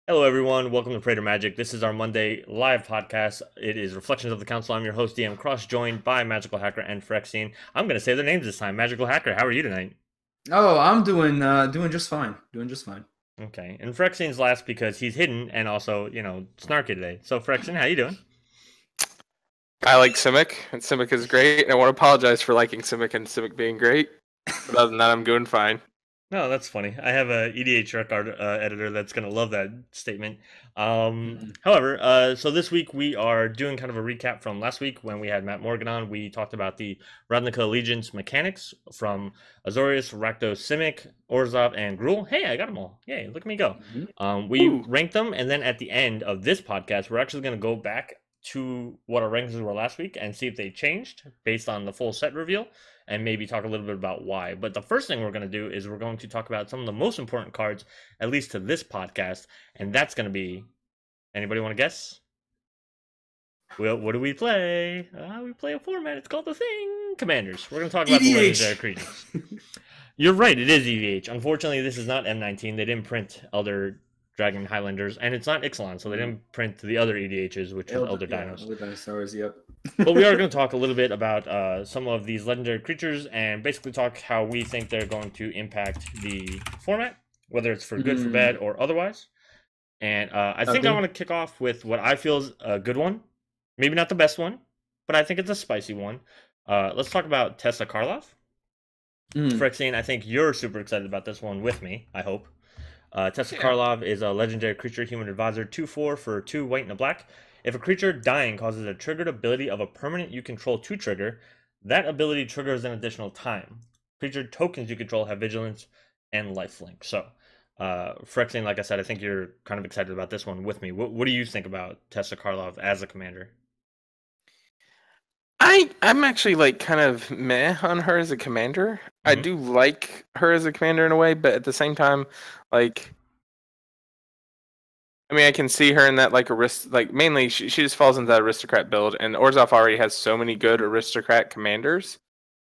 Hello, everyone. Welcome to Prater Magic. This is our Monday live podcast. It is Reflections of the Council. I'm your host, DM Cross, joined by Magical Hacker and Phyrexian. I'm going to say their names this time. Magical Hacker, how are you tonight? Oh, I'm doing just fine. Doing just fine. Okay, and Phyrexian's last because he's hidden and also, snarky today. So, Phyrexian, how you doing? I like Simic, and Simic is great. And I want to apologize for liking Simic and Simic being great. But other than that, I'm doing fine. No, that's funny. I have a EDH record editor that's going to love that statement. However, so this week we are doing kind of a recap from last week when we had Matt Morgan on. We talked about the Ravnica Allegiance mechanics from Azorius, Rakdos, Simic, Orzhov, and Gruul. Hey, I got them all. Yay, look at me go. We ranked them, and then at the end of this podcast, we're actually going to go back to what our rankings were last week and see if they changed based on the full set reveal, and maybe talk a little bit about why. But the first thing we're going to do is we're going to talk about some of the most important cards, at least to this podcast, and that's going to be, anybody want to guess? Well, what do we play? We play a format. It's called The Thing. Commanders. We're going to talk about the legendary creatures. You're right, it is EVH. Unfortunately, this is not M19. They didn't print Elder Dragon Highlanders, and it's not Ixalan, so they didn't print the other EDHs, which is Elder Dinos. Elder Dinosaurs, yep. But we are going to talk a little bit about some of these legendary creatures and basically talk how we think they're going to impact the format, whether it's for good, for bad, or otherwise. And I think I want to kick off with what I feel is a good one. Maybe not the best one, but I think it's a spicy one. Let's talk about Tessa Karlov. Phyrexian, I think you're super excited about this one with me, I hope. Tessa Karlov is a legendary creature, human advisor, 2/4 for 2 white and a black. If a creature dying causes a triggered ability of a permanent you control to trigger, that ability triggers an additional time. Creature tokens you control have vigilance and lifelink. So, Phyrexian, like I said, I think you're kind of excited about this one with me. What do you think about Tessa Karlov as a commander? I'm actually like kind of meh on her as a commander. I do like her as a commander in a way, but at the same time, like, I mean, I can see her in that mainly she just falls into that aristocrat build, and Orzhov already has so many good aristocrat commanders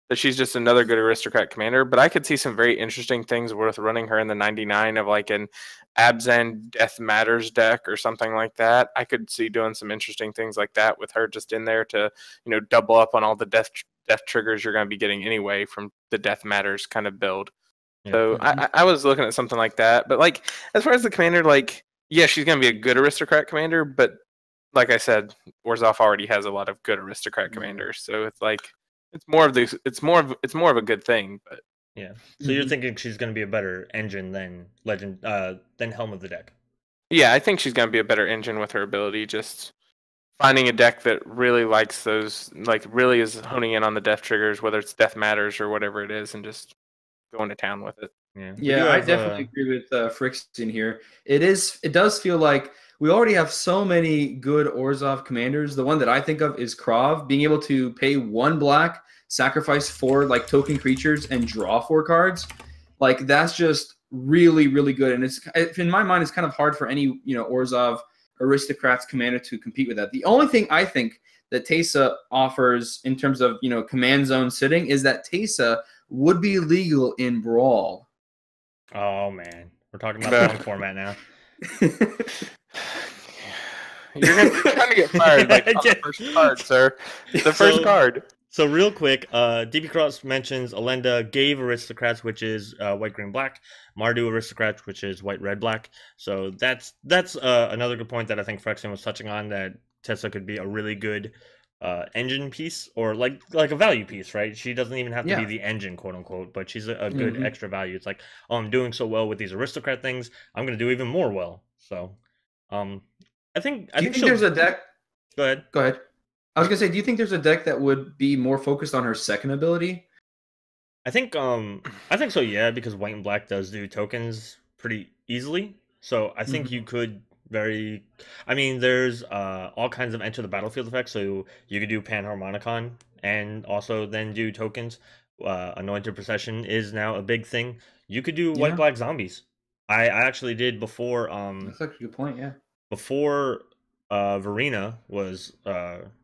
that she's just another good aristocrat commander. But I could see some very interesting things worth running her in the 99 of like an Abzan Death Matters deck or something like that. I could see doing some interesting things like that with her just in there to, double up on all the death triggers you're going to be getting anyway from the Death Matters kind of build. Yeah. So I was looking at something like that. But like as far as the commander, like, yeah, she's going to be a good aristocrat commander, but like I said, Orzhov already has a lot of good aristocrat commanders. So it's like it's more of a good thing, but yeah. So you're thinking she's going to be a better engine than Helm of the Deck? Yeah, I think she's going to be a better engine with her ability. Just finding a deck that really likes those, like really is honing in on the death triggers, whether it's Death Matters or whatever it is, and just going to town with it. Yeah, I definitely agree with Phyrexian here. It does feel like we already have so many good Orzhov commanders. The one that I think of is Krav, being able to pay 1 black, sacrifice 4 like token creatures, and draw 4 cards. Like that's just really, really good. And it's in my mind, it's kind of hard for any Orzhov aristocrats commander to compete with that. The only thing I think that Tessa offers in terms of command zone sitting is that Tessa would be legal in Brawl. Oh man, we're talking about the wrong format now. You're trying to get fired like, on the first card, sir. The first card. So real quick, DB Cross mentions Alenda gave aristocrats, which is white, green, black. Mardu aristocrats, which is white, red, black. So that's another good point that I think Phyrexian was touching on, that Tessa could be a really good engine piece, or like a value piece, right? She doesn't even have to be the engine, quote unquote, but she's a good extra value. It's like, oh, I'm doing so well with these aristocrat things, I'm gonna do even more well. So I think there's a deck. Go ahead. I was gonna say, do you think there's a deck that would be more focused on her second ability? I think so, yeah, because white and black does do tokens pretty easily. So I think you could there's all kinds of enter the battlefield effects. So you could do Panharmonicon and also then do tokens. Anointed Procession is now a big thing. You could do white black zombies. I actually did before. That's actually a good point. Yeah. Before Verena was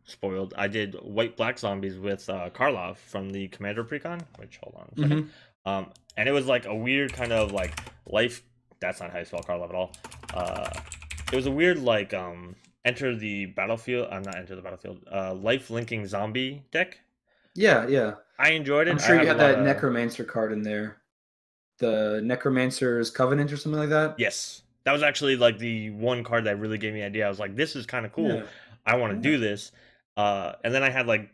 spoiled, I did white black zombies with Karlov from the Commander Precon. Which, hold on a second. And it was like a weird kind of like life. That's not how you spell Karlov at all. it was a weird like enter the battlefield. I'm not enter the battlefield. Life linking zombie deck. Yeah, yeah. I enjoyed it. I'm I sure you have a had lot that of Necromancer card in there. The Necromancer's Covenant or something like that. yes. That was actually like the one card that really gave me an idea. I was like, this is kind of cool. Yeah. I want to Yeah. do this. And then I had like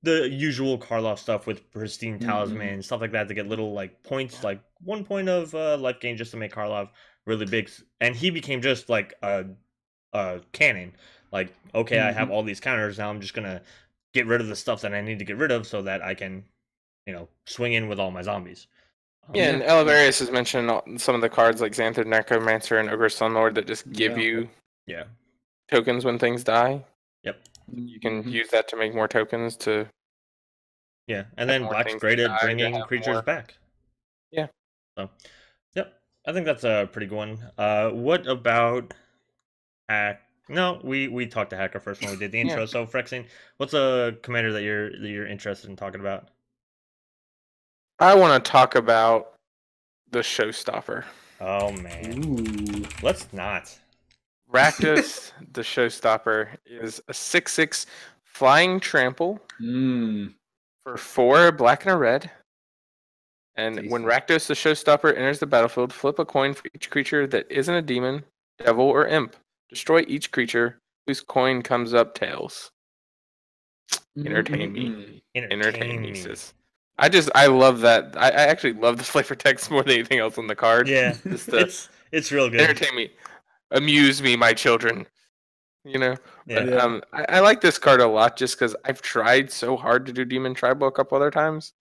the usual Karloff stuff with pristine talisman stuff like that to get little like points, like 1 point of life gain just to make Karloff really big. And he became just like a cannon. Like, okay, I have all these counters now. I'm just gonna get rid of the stuff that I need to get rid of so that I can, swing in with all my zombies. Yeah, and Elevarius has mentioned some of the cards like Xanthid Necromancer and Ogre Sunlord that just give you tokens when things die. Yep. You can use that to make more tokens to. Yeah, and then Black's great at bringing creatures back. Yeah. So, yep, I think that's a pretty good one. What about Hack? No, we talked to Hacker first when we did the intro. So, Frexing, what's a commander that you're interested in talking about? I want to talk about the Showstopper. Oh man, ooh, let's not. Rakdos, the Showstopper, is a 6/6 flying trample for 4 black and a red. And when Rakdos, the Showstopper, enters the battlefield, flip a coin for each creature that isn't a demon, devil, or imp. Destroy each creature whose coin comes up tails. Entertain me. Entertain me, sis. I love that. I actually love the flavor text more than anything else on the card. Yeah, it's real good. Entertain me. Amuse me, my children. Yeah. But, I like this card a lot just because I've tried so hard to do Demon Tribal a couple other times.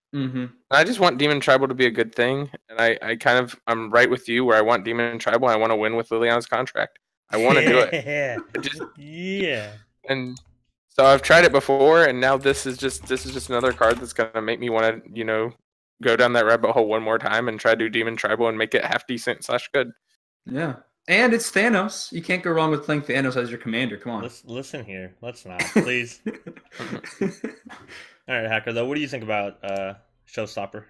I just want Demon Tribal to be a good thing, and I'm right with you where I want Demon Tribal. I want to win with Liliana's contract. I want to do it. And so I've tried it before, and now this is just another card that's gonna make me want to go down that rabbit hole one more time and try to do Demon Tribal and make it half decent / good. Yeah. And it's Thanos. You can't go wrong with playing Thanos as your commander. Come on. Listen here. Let's not, please. All right, Hacker, though, what do you think about Showstopper?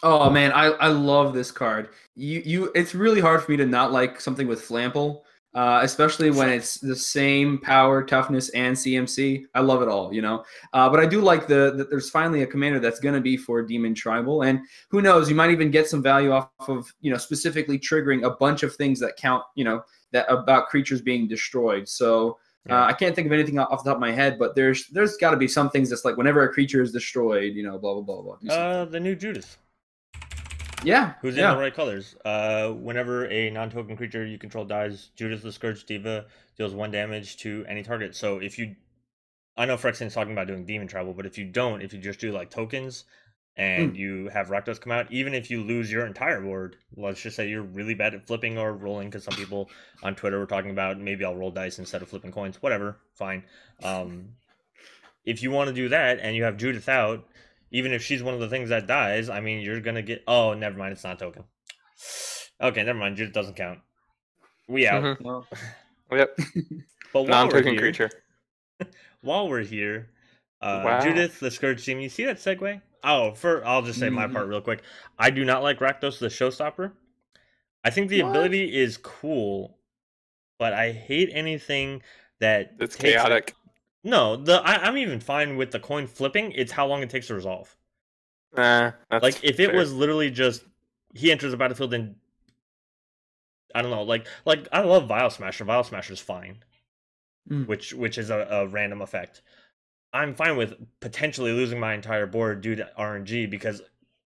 Oh man, I love this card. It's really hard for me to not like something with Flample, especially when it's the same power, toughness, and CMC. I love it all, But I do like that there's finally a commander that's going to be for Demon Tribal, and who knows, you might even get some value off of specifically triggering a bunch of things that count, that about creatures being destroyed. So. I can't think of anything off the top of my head, but there's got to be some things that's like whenever a creature is destroyed, blah blah blah blah. The new Judas. Yeah. Who's in the right colors. Whenever a non-token creature you control dies, Judas the Scourge Diva deals 1 damage to any target. So if you, I know Frexen's talking about doing Demon Tribal, but if you just do like tokens and you have Rakdos come out, even if you lose your entire board, let's just say you're really bad at flipping or rolling, because some people on Twitter were talking about maybe I'll roll dice instead of flipping coins, whatever, fine. If you want to do that and you have Judith out, even if she's one of the things that dies, I mean, you're going to get... Oh, never mind. It's not token. Okay, never mind. Judith doesn't count. We out. Yep. But non-token creature. While we're here, Judith, the Scourge team, you see that segue? Oh, I'll just say my part real quick. I do not like Rakdos, the Showstopper. I think the ability is cool, but I hate anything that... It's chaotic. No, I'm even fine with the coin flipping. It's how long it takes to resolve. That's like if fair. it was literally just he enters the battlefield and I don't know, like I love Vial Smasher. Vial Smasher is fine, which is a random effect. I'm fine with potentially losing my entire board due to RNG, because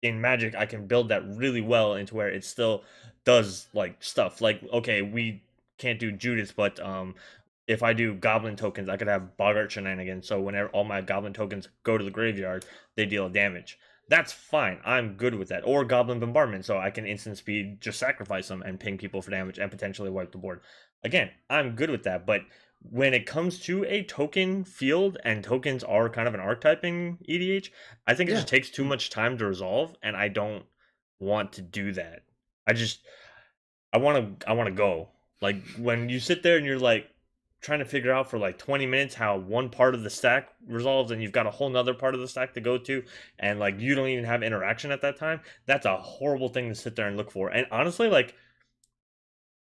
in Magic I can build that really well into where it still does like stuff. Like, okay, we can't do Judas, but if I do Goblin tokens, I could have Boggart shenanigans. So whenever all my Goblin tokens go to the graveyard, they deal damage. That's fine. I'm good with that. Or Goblin Bombardment, so I can instant speed, just sacrifice them and ping people for damage and potentially wipe the board. Again, I'm good with that. But when it comes to a token field, and tokens are kind of an archetype in EDH, I think it just takes too much time to resolve, and I don't want to do that. I want to go. Like, when you sit there and you're like, trying to figure out for like 20 minutes how one part of the stack resolves and you've got a whole nother part of the stack to go to, and like you don't even have interaction at that time, that's a horrible thing to sit there and look for. And honestly, like,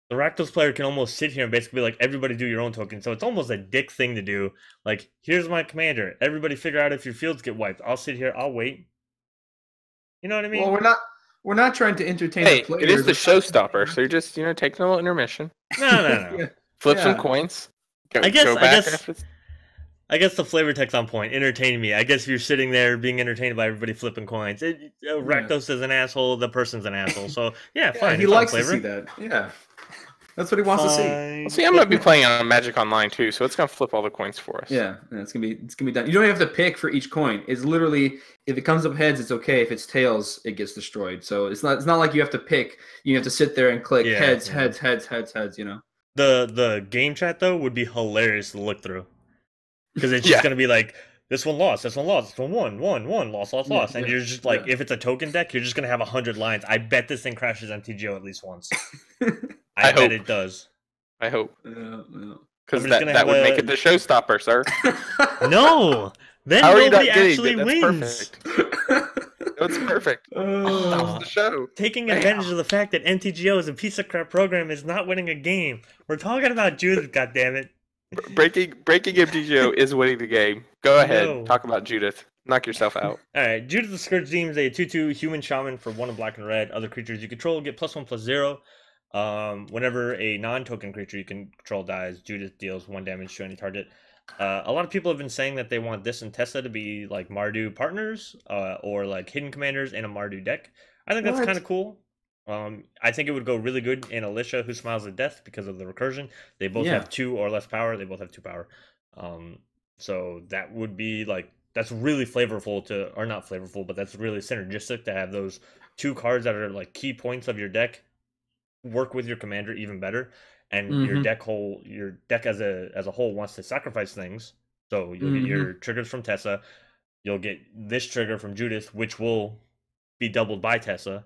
the Rakdos player can almost sit here and basically be like, everybody do your own token. So it's almost a dick thing to do. Like, here's my commander. Everybody figure out if your fields get wiped. I'll sit here. I'll wait. You know what I mean? Well, we're not trying to entertain the players. It is the showstopper, so you're just taking a little intermission. No. Yeah. Flip some coins. I guess the flavor text on point. Entertain me. I guess if you're sitting there being entertained by everybody flipping coins. Rakdos is an asshole. The person's an asshole. So yeah, fine. He likes to see that. Yeah. That's what he wants to see. Well, see, I'm gonna be playing on Magic Online too, so it's gonna flip all the coins for us. Yeah, it's gonna be done. You don't have to pick for each coin. It's literally, if it comes up heads, it's okay. If it's tails, it gets destroyed. So it's not like you have to pick. You have to sit there and click heads. You know. The game chat though would be hilarious to look through, because it's just gonna be like, this one lost, this one lost, this one won, lost, and you're just like, if it's a token deck, you're just gonna have 100 lines. I bet this thing crashes MTGO at least once. I bet it does. I hope. Because that would make it the showstopper, sir. No, then nobody actually wins. That's perfect. Stops the show. Taking advantage of the fact that MTGO is a piece of crap program is not winning a game. We're talking about Judith, goddammit. Breaking MTGO is winning the game. Go ahead, talk about Judith. Knock yourself out. Alright, Judith the Scourge Demon is a 2/2 human shaman for 1 in black and red. Other creatures you control get +1/+0. Whenever a non-token creature you can control dies, Judith deals 1 damage to any target. A lot of people have been saying that they want this and Tessa to be like Mardu partners, or like hidden commanders in a Mardu deck. I think that's kind of cool. I think it would go really good in Alicia, who smiles at death, because of the recursion. They both have 2 or less power. They both have 2 power. So that would be like, that's really flavorful to, or not flavorful, but that's really synergistic to have those 2 cards that are like key points of your deck work with your commander even better. And your deck as a whole wants to sacrifice things. So you'll get your triggers from Tessa. You'll get this trigger from Judith, which will be doubled by Tessa.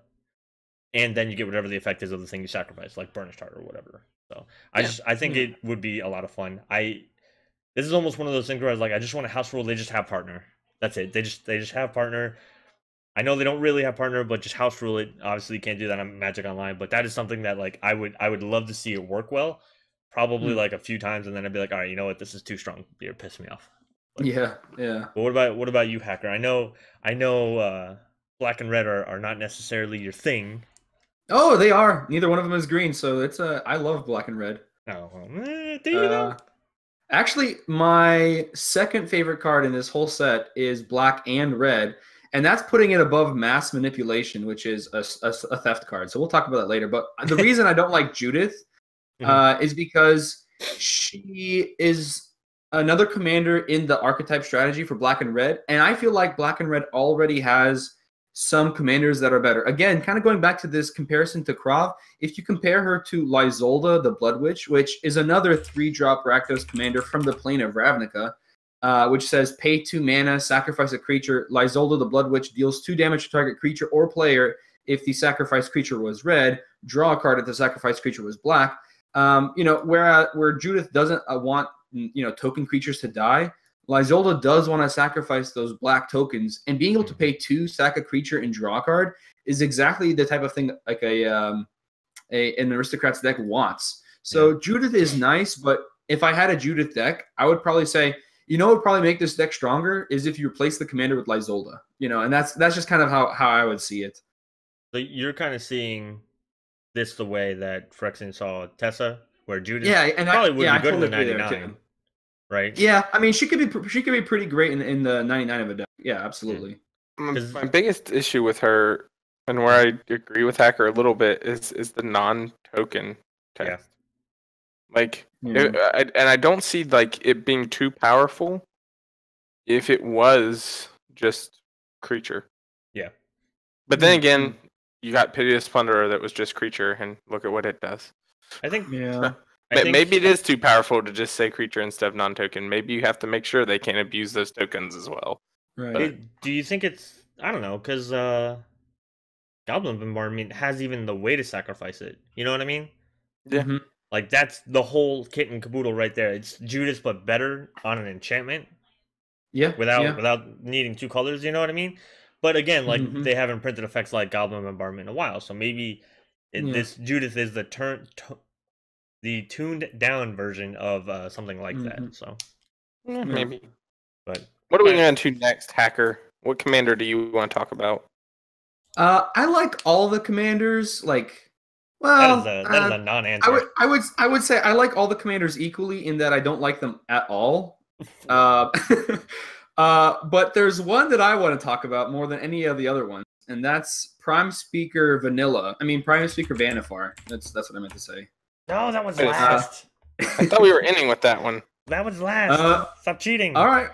And then you get whatever the effect is of the thing you sacrifice, like Burnished Heart or whatever. So I think it would be a lot of fun. This is almost one of those things where I was like, I just want a house rule. They just have partner. That's it. They just have partner. I know they don't really have partner, but just house rule it. Obviously, you can't do that on Magic Online, but that is something that like I would love to see it work well. Probably like a few times, and then I'd be like, all right, you know what, this is too strong. You're pissing me off. But, yeah. But what about you, Hacker? I know black and red are not necessarily your thing. Oh, they are. Neither one of them is green, so it's I love black and red. Oh, do you know? Actually, my second favorite card in this whole set is black and red. And that's putting it above Mass Manipulation, which is a theft card. So we'll talk about that later. But the reason I don't like Judith is because she is another commander in the archetype strategy for black and red. And I feel like black and red already has some commanders that are better. Again, kind of going back to this comparison to Krav, if you compare her to Lysolda, the Blood Witch, which is another 3-drop Rakdos commander from the plane of Ravnica, which says pay 2 mana, sacrifice a creature. Lysolda, the Blood Witch, deals 2 damage to target creature or player if the sacrificed creature was red. Draw a card if the sacrificed creature was black. Where Judith doesn't want token creatures to die, Lysolda does want to sacrifice those black tokens, and being able to pay 2, sack a creature, and draw a card is exactly the type of thing like an Aristocrats deck wants. So Judith is nice, but if I had a Judith deck, I would probably say, what would probably make this deck stronger is if you replace the commander with Lysolda. And that's just kind of how I would see it. So you're kind of seeing this the way that Phyrexian saw Tessa, where Judith and probably would be good totally in the 99, right? Yeah, I mean she could be pretty great in the 99 of a deck. Yeah, absolutely. My biggest issue with her, and where I agree with Hacker a little bit, is the non-token text. Like, I don't see like it being too powerful if it was just creature. Yeah. But then again, you got Piteous Plunderer that was just creature, and look at what it does. I think. Maybe it is too powerful to just say creature instead of non-token. Maybe you have to make sure they can't abuse those tokens as well. Right. Do you think it's? I don't know, because Goblin Bombardment has even the way to sacrifice it. You know what I mean? Yeah. Mm-hmm. Like that's the whole kit and caboodle right there. It's Judith but better on an enchantment. Yeah. Without needing 2 colors. You know what I mean? But again, like they haven't printed effects like Goblin Bombardment in a while, so maybe this Judith is the the tuned down version of something like that. So maybe. But what are we going to next, Hacker? What commander do you want to talk about? I like all the commanders. Like, well, that is a non-answer. I would say I like all the commanders equally in that I don't like them at all. But there's one that I want to talk about more than any of the other ones, and that's Prime Speaker Vanilla. I mean, Prime Speaker Vanifar. That's what I meant to say. No, that was last. I thought we were ending with that one. That was last. Stop cheating. All right.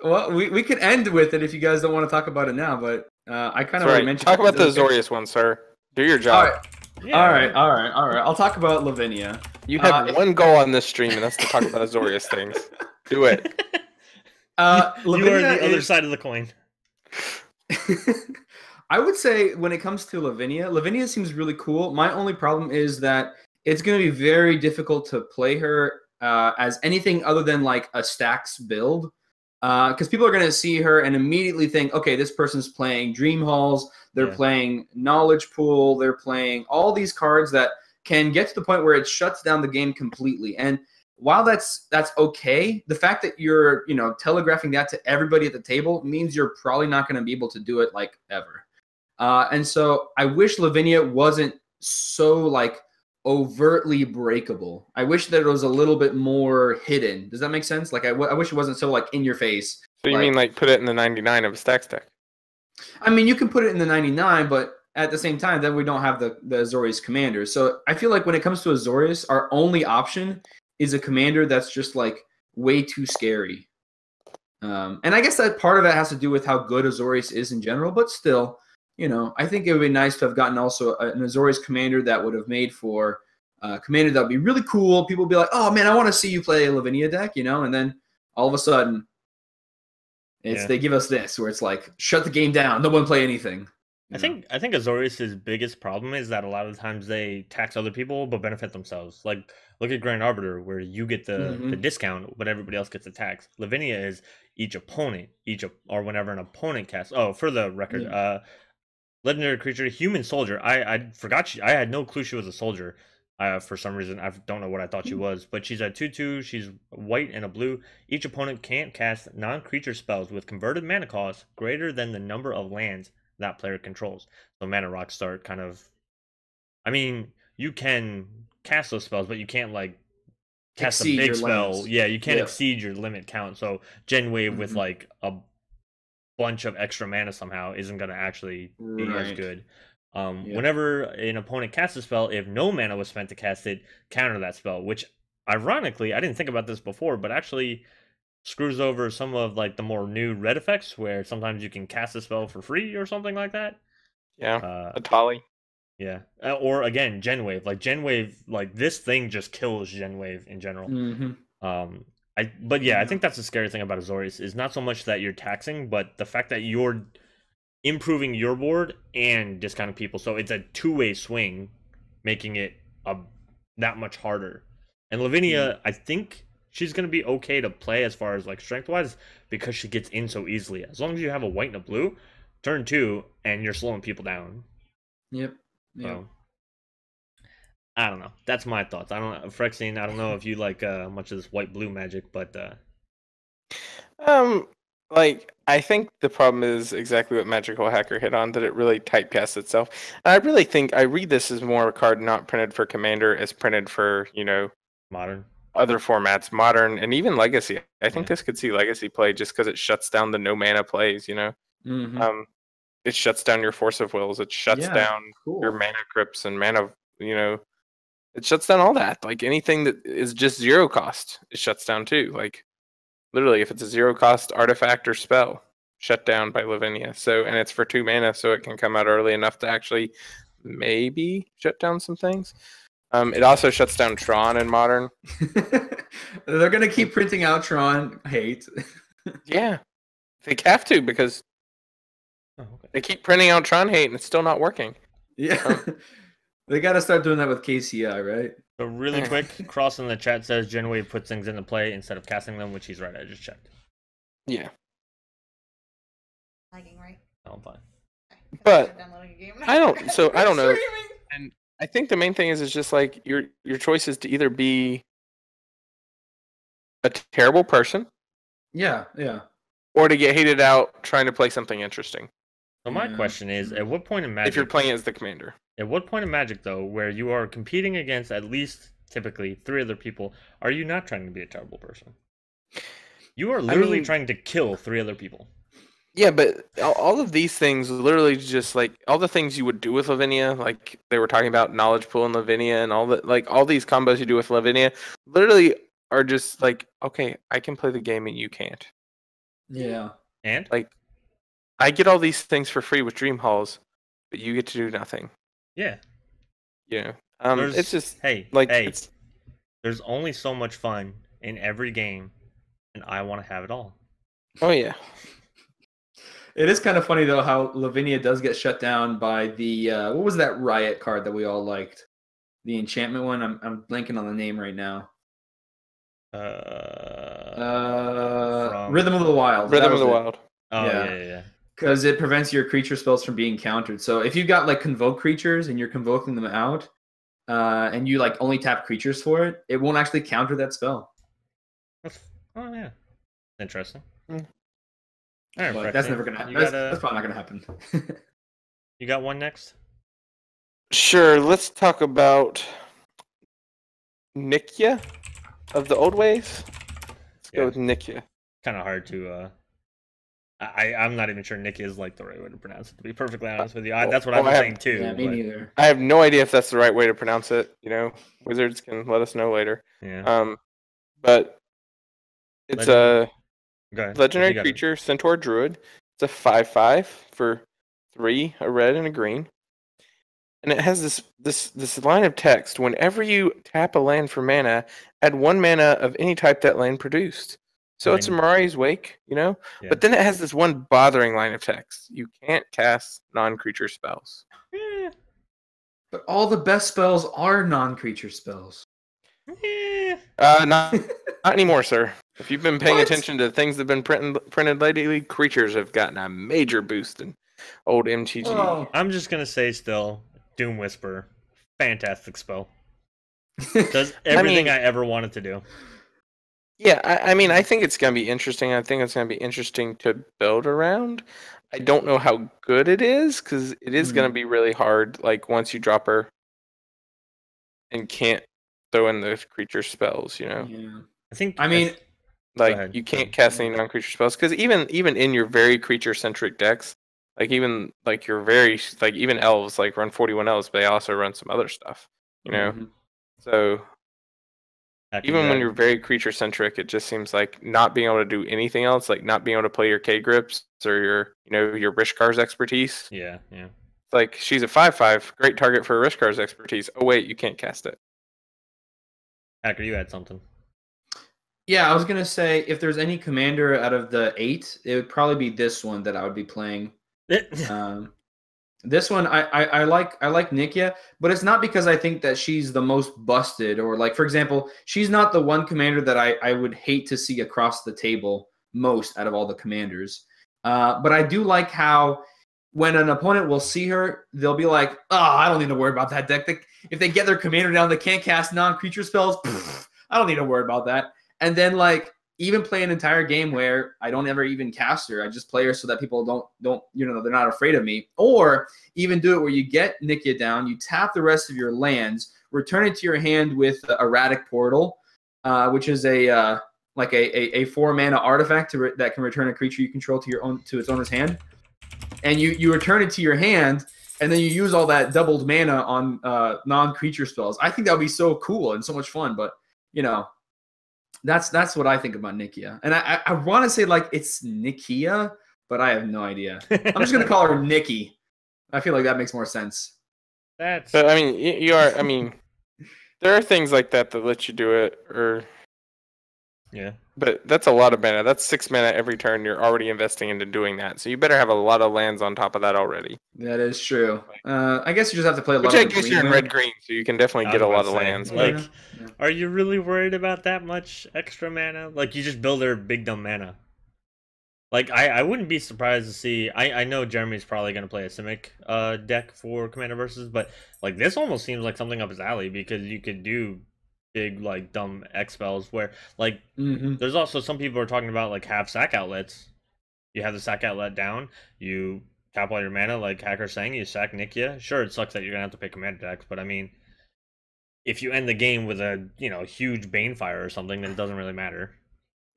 Well, we could end with it if you guys don't want to talk about it now, but I kind of already mentioned. Talk about the Azorius one, sir. Do your job. All right. I'll talk about Lavinia. You have one goal on this stream, and that's to talk about Azorius things. Do it. You are the other side of the coin. I would say when it comes to Lavinia seems really cool. My only problem is that it's going to be very difficult to play her as anything other than like a stacks build. Because people are going to see her and immediately think, okay, this person's playing Dream Halls, they're playing Knowledge Pool, they're playing all these cards that can get to the point where it shuts down the game completely. And while that's okay, the fact that you're telegraphing that to everybody at the table means you're probably not going to be able to do it like ever. And so I wish Lavinia wasn't so like overtly breakable. I wish that it was a little bit more hidden. Does that make sense? Like I wish it wasn't so like in your face. So you mean like put it in the 99 of a stack deck? I mean, you can put it in the 99, but at the same time, then we don't have the Azorius commander. So I feel like when it comes to Azorius, our only option is a commander that's just like way too scary. And I guess that part of it has to do with how good Azorius is in general, but still, I think it would be nice to have gotten also an Azorius commander that would have made for a commander that would be really cool. People would be like, oh man, I want to see you play a Lavinia deck, and then all of a sudden they give us this where it's like, shut the game down. No one play anything. I think Azorius' biggest problem is that a lot of the times they tax other people but benefit themselves. Like, look at Grand Arbiter, where you get the discount, but everybody else gets a tax. Lavinia is each opponent, or whenever an opponent casts. Oh, for the record, legendary creature, human soldier. I forgot I had no clue she was a soldier. For some reason, I don't know what I thought she was, but she's a 2/2. She's white and a blue. Each opponent can't cast non-creature spells with converted mana cost greater than the number of lands that player controls. So mana rock start kind of. I mean, you can cast those spells, but you can't like cast a big spell. Limits. Yeah, you can't exceed your limit count. So Gen Wave with like a bunch of extra mana somehow isn't going to actually be as good. Whenever an opponent casts a spell, if no mana was spent to cast it, counter that spell, which ironically, I didn't think about this before, but actually screws over some of like the more new red effects where sometimes you can cast a spell for free or something like that. Yeah, Atali. Yeah, or again, Gen Wave. Like Gen Wave, like this thing just kills Gen Wave in general. I think that's the scary thing about Azorius is not so much that you're taxing, but the fact that you're improving your board and discounting people. So it's a two-way swing, making it that much harder. And Lavinia, I think she's going to be okay to play as far as like strength-wise because she gets in so easily. As long as you have a white and a blue, turn 2, and you're slowing people down. Yep. So, I don't know. That's my thoughts. I don't know, Phyrexian, I don't know if you like much of this white-blue magic, but... I think the problem is exactly what Magical Hacker hit on, that it really typecasts itself. I really think I read this as more a card not printed for Commander, as printed for, Modern. Other formats, Modern, and even Legacy. I think this could see Legacy play just because it shuts down the no mana plays, It shuts down your Force of Wills. It shuts down your mana crypts and mana, it shuts down all that. Like anything that is just 0 cost, it shuts down too. Like literally, if it's a 0 cost artifact or spell, shut down by Lavinia. And it's for 2 mana, so it can come out early enough to actually maybe shut down some things. It also shuts down Tron in Modern. They're gonna keep printing out Tron hate. Yeah, they have to because they keep printing out Tron hate and it's still not working. Yeah, they got to start doing that with KCI, right? So really quick, Cross in the chat says Gen Wave puts things into play instead of casting them, which he's right. I just checked. Yeah. Lagging, right? No, I'm fine. But I don't know. And I think the main thing is just like your choice is to either be a terrible person, Yeah. or to get hated out trying to play something interesting. So my question is, at what point in Magic, if you're playing as the commander, at what point in Magic though, where you are competing against at least typically 3 other people, are you not trying to be a terrible person? You are literally trying to kill 3 other people. Yeah, but all of these things, literally just like all the things you would do with Lavinia, like they were talking about knowledge pool and Lavinia and all that, like all these combos you do with Lavinia, literally are just like, okay, I can play the game and you can't. Yeah. And like, I get all these things for free with Dream Halls, but you get to do nothing. Yeah. Yeah. It's just there's only so much fun in every game, and I want to have it all. Oh yeah. It is kind of funny though how Lavinia does get shut down by the what was that Riot card that we all liked? The enchantment one. I'm blanking on the name right now. Rhythm of the Wild. Rhythm of the Wild. Oh yeah. Because it prevents your creature spells from being countered. So if you've got like convoke creatures and you're convoking them out, and you like only tap creatures for it, it won't actually counter that spell. Oh yeah, interesting. Mm. All right, that's never gonna happen. That's probably not gonna happen. You got one next? Sure. Let's talk about Nikia of the old ways. Let's go with Nikia. Kind of hard to. I'm not even sure Nikia is like the right way to pronounce it. To be perfectly honest with you, that's what I was saying too. Yeah, me neither. I have no idea if that's the right way to pronounce it. You know, Wizards can let us know later. Yeah. But it's a legendary creature, Centaur Druid. It's a 5/5 for 3, a red and a green. And it has this line of text. Whenever you tap a land for mana, add 1 mana of any type that land produced. So it's a Mirari's Wake, you know? Yeah. But then it has this one bothering line of text. You can't cast non-creature spells. But all the best spells are non-creature spells. Not anymore, sir. If you've been paying attention to things that have been printed lately, creatures have gotten a major boost in old MTG. Oh. I'm just going to say still, Doom Whisper, fantastic spell. Does everything I ever wanted to do. Yeah, I think it's going to be interesting. I think it's going to be interesting to build around. I don't know how good it is, because it is going to be really hard, like, once you drop her and can't throw in those creature spells, you know? Yeah. You can't cast any non-creature spells, because even in your very creature-centric decks, like, even, like, your very, like, even elves, like, run 41 elves, but they also run some other stuff, you know? So... even when you're very creature centric, it just seems like not being able to do anything else, like not being able to play your K grips or your Rishkar's expertise. Yeah. It's like she's a 5/5, great target for Rishkar's expertise. Oh wait, you can't cast it. Hacker, you had something. Yeah, I was gonna say if there's any commander out of the 8, it would probably be this one that I would be playing. This one I like Nikia, but it's not because I think that she's the most busted, or like, for example, she's not the one commander that I would hate to see across the table most out of all the commanders. But I do like how when an opponent will see her, they'll be like, oh, I don't need to worry about that deck. If they get their commander down, they can't cast non-creature spells. I don't need to worry about that. And then like even play an entire game where I don't ever even cast her. I just play her so that people don't they're not afraid of me. Or even do it where you get Nikia down, you tap the rest of your lands, return it to your hand with Erratic Portal, which is a 4-mana artifact that can return a creature you control to its owner's hand. And you return it to your hand, and then you use all that doubled mana on non-creature spells. I think that would be so cool and so much fun, but that's what I think about Nikia. And I want to say like it's Nikia, but I have no idea. I'm just gonna call her Nikki. I feel like that makes more sense. But I mean, there are things like that let you do it, or yeah. But that's a lot of mana. That's 6 mana every turn. You're already investing into doing that, so you better have a lot of lands on top of that already. That is true. I guess you just have to play a lot. Which I guess you're in red-green, so you can definitely get a lot of lands. Like, are you really worried about that much extra mana? Like, you just build her big dumb mana. Like, I wouldn't be surprised to see. I know Jeremy's probably going to play a Simic deck for Commander Versus, but like this almost seems like something up his alley because you could do big like dumb X spells where like there's also some people are talking about like have sack outlets. You have the sack outlet down, you tap all your mana like Hacker's saying, you sack Nikia. Sure, it sucks that you're gonna have to pick Commander decks, but I mean, if you end the game with a huge Banefire or something, then it doesn't really matter.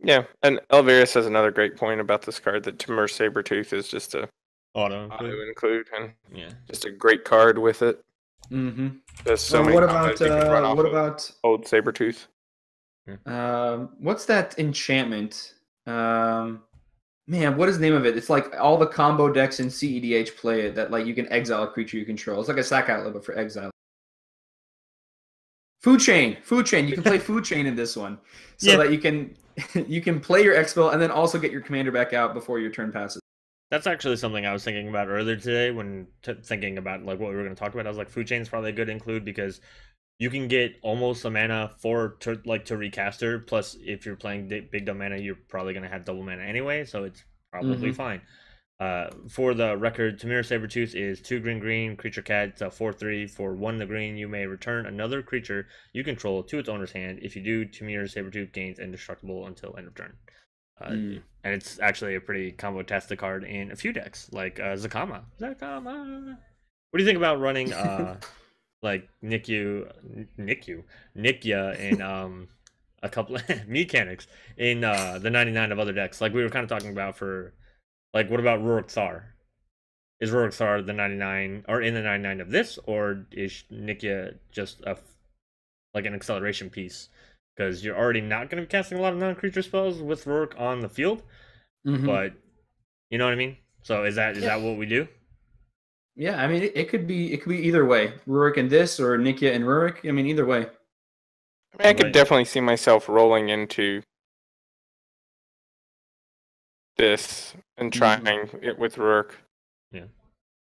Yeah, and Elvira says another great point about this card that Timur Sabertooth is just a auto include and just a great card with it. There's so many. What about old Sabertooth? What's that enchantment? Man, what is the name of it? It's like all the combo decks in CEDH play it that like you can exile a creature you control. It's like a sack outlet but for exile. Food chain. You can play food chain in this one, so that you can play your X-Spell and then also get your commander back out before your turn passes. That's actually something I was thinking about earlier today when thinking about like what we were going to talk about. I was like, food chain's probably a good include because you can get almost a mana to recaster. Plus, if you're playing big dumb mana, you're probably going to have double mana anyway, so it's probably fine. For the record, Timur Sabertooth is 2 green creature cat. It's a 4/3 for 1 the green. You may return another creature you control to its owner's hand. If you do, Timur Sabertooth gains indestructible until end of turn. And it's actually a pretty combo-tastic card in a few decks, like Zakama. What do you think about running like Nikia and a couple of mechanics in the 99 of other decks? Like we were kind of talking about for, like, what about Rurik Thar? Is Rurik Thar the 99 or in the 99 of this, or is Nikia just like an acceleration piece? Because you're already not going to be casting a lot of non-creature spells with Rurik on the field, but you know what I mean. So is that what we do? Yeah, I mean it could be either way. Rurik and this, or Nikia and Rurik. I mean either way. I mean, I could definitely see myself rolling into this and trying it with Rurik. Yeah,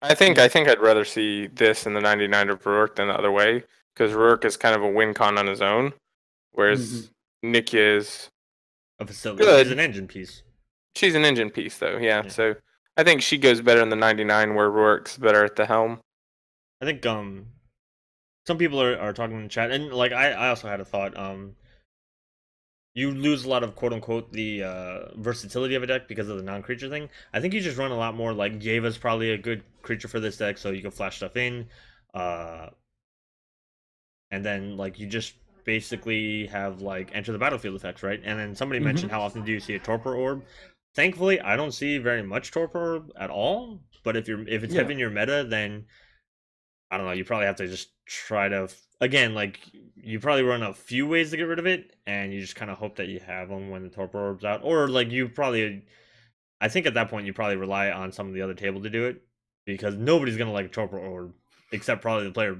I think I'd rather see this in the 99 of Rurik than the other way, because Rurik is kind of a win con on his own. Whereas Nikia is a facility. Good. She's an engine piece. She's an engine piece, though. Yeah. So I think she goes better in the 99, where Rurik's better at the helm. I think some people are talking in the chat, and like I also had a thought. You lose a lot of quote unquote the versatility of a deck because of the non-creature thing. I think you just run a lot more like Yeva's probably a good creature for this deck, so you can flash stuff in, and then like you just basically have like enter the battlefield effects, right? And then somebody mentioned how often do you see a torpor orb. Thankfully, I don't see very much torpor orb at all. But if it's heavy in your meta, then I don't know. You probably have to just try to again, like you probably run a few ways to get rid of it, and you just kind of hope that you have them when the torpor orb's out, or like you probably. I think at that point you probably rely on some of the other table to do it because nobody's gonna like a torpor orb except probably the player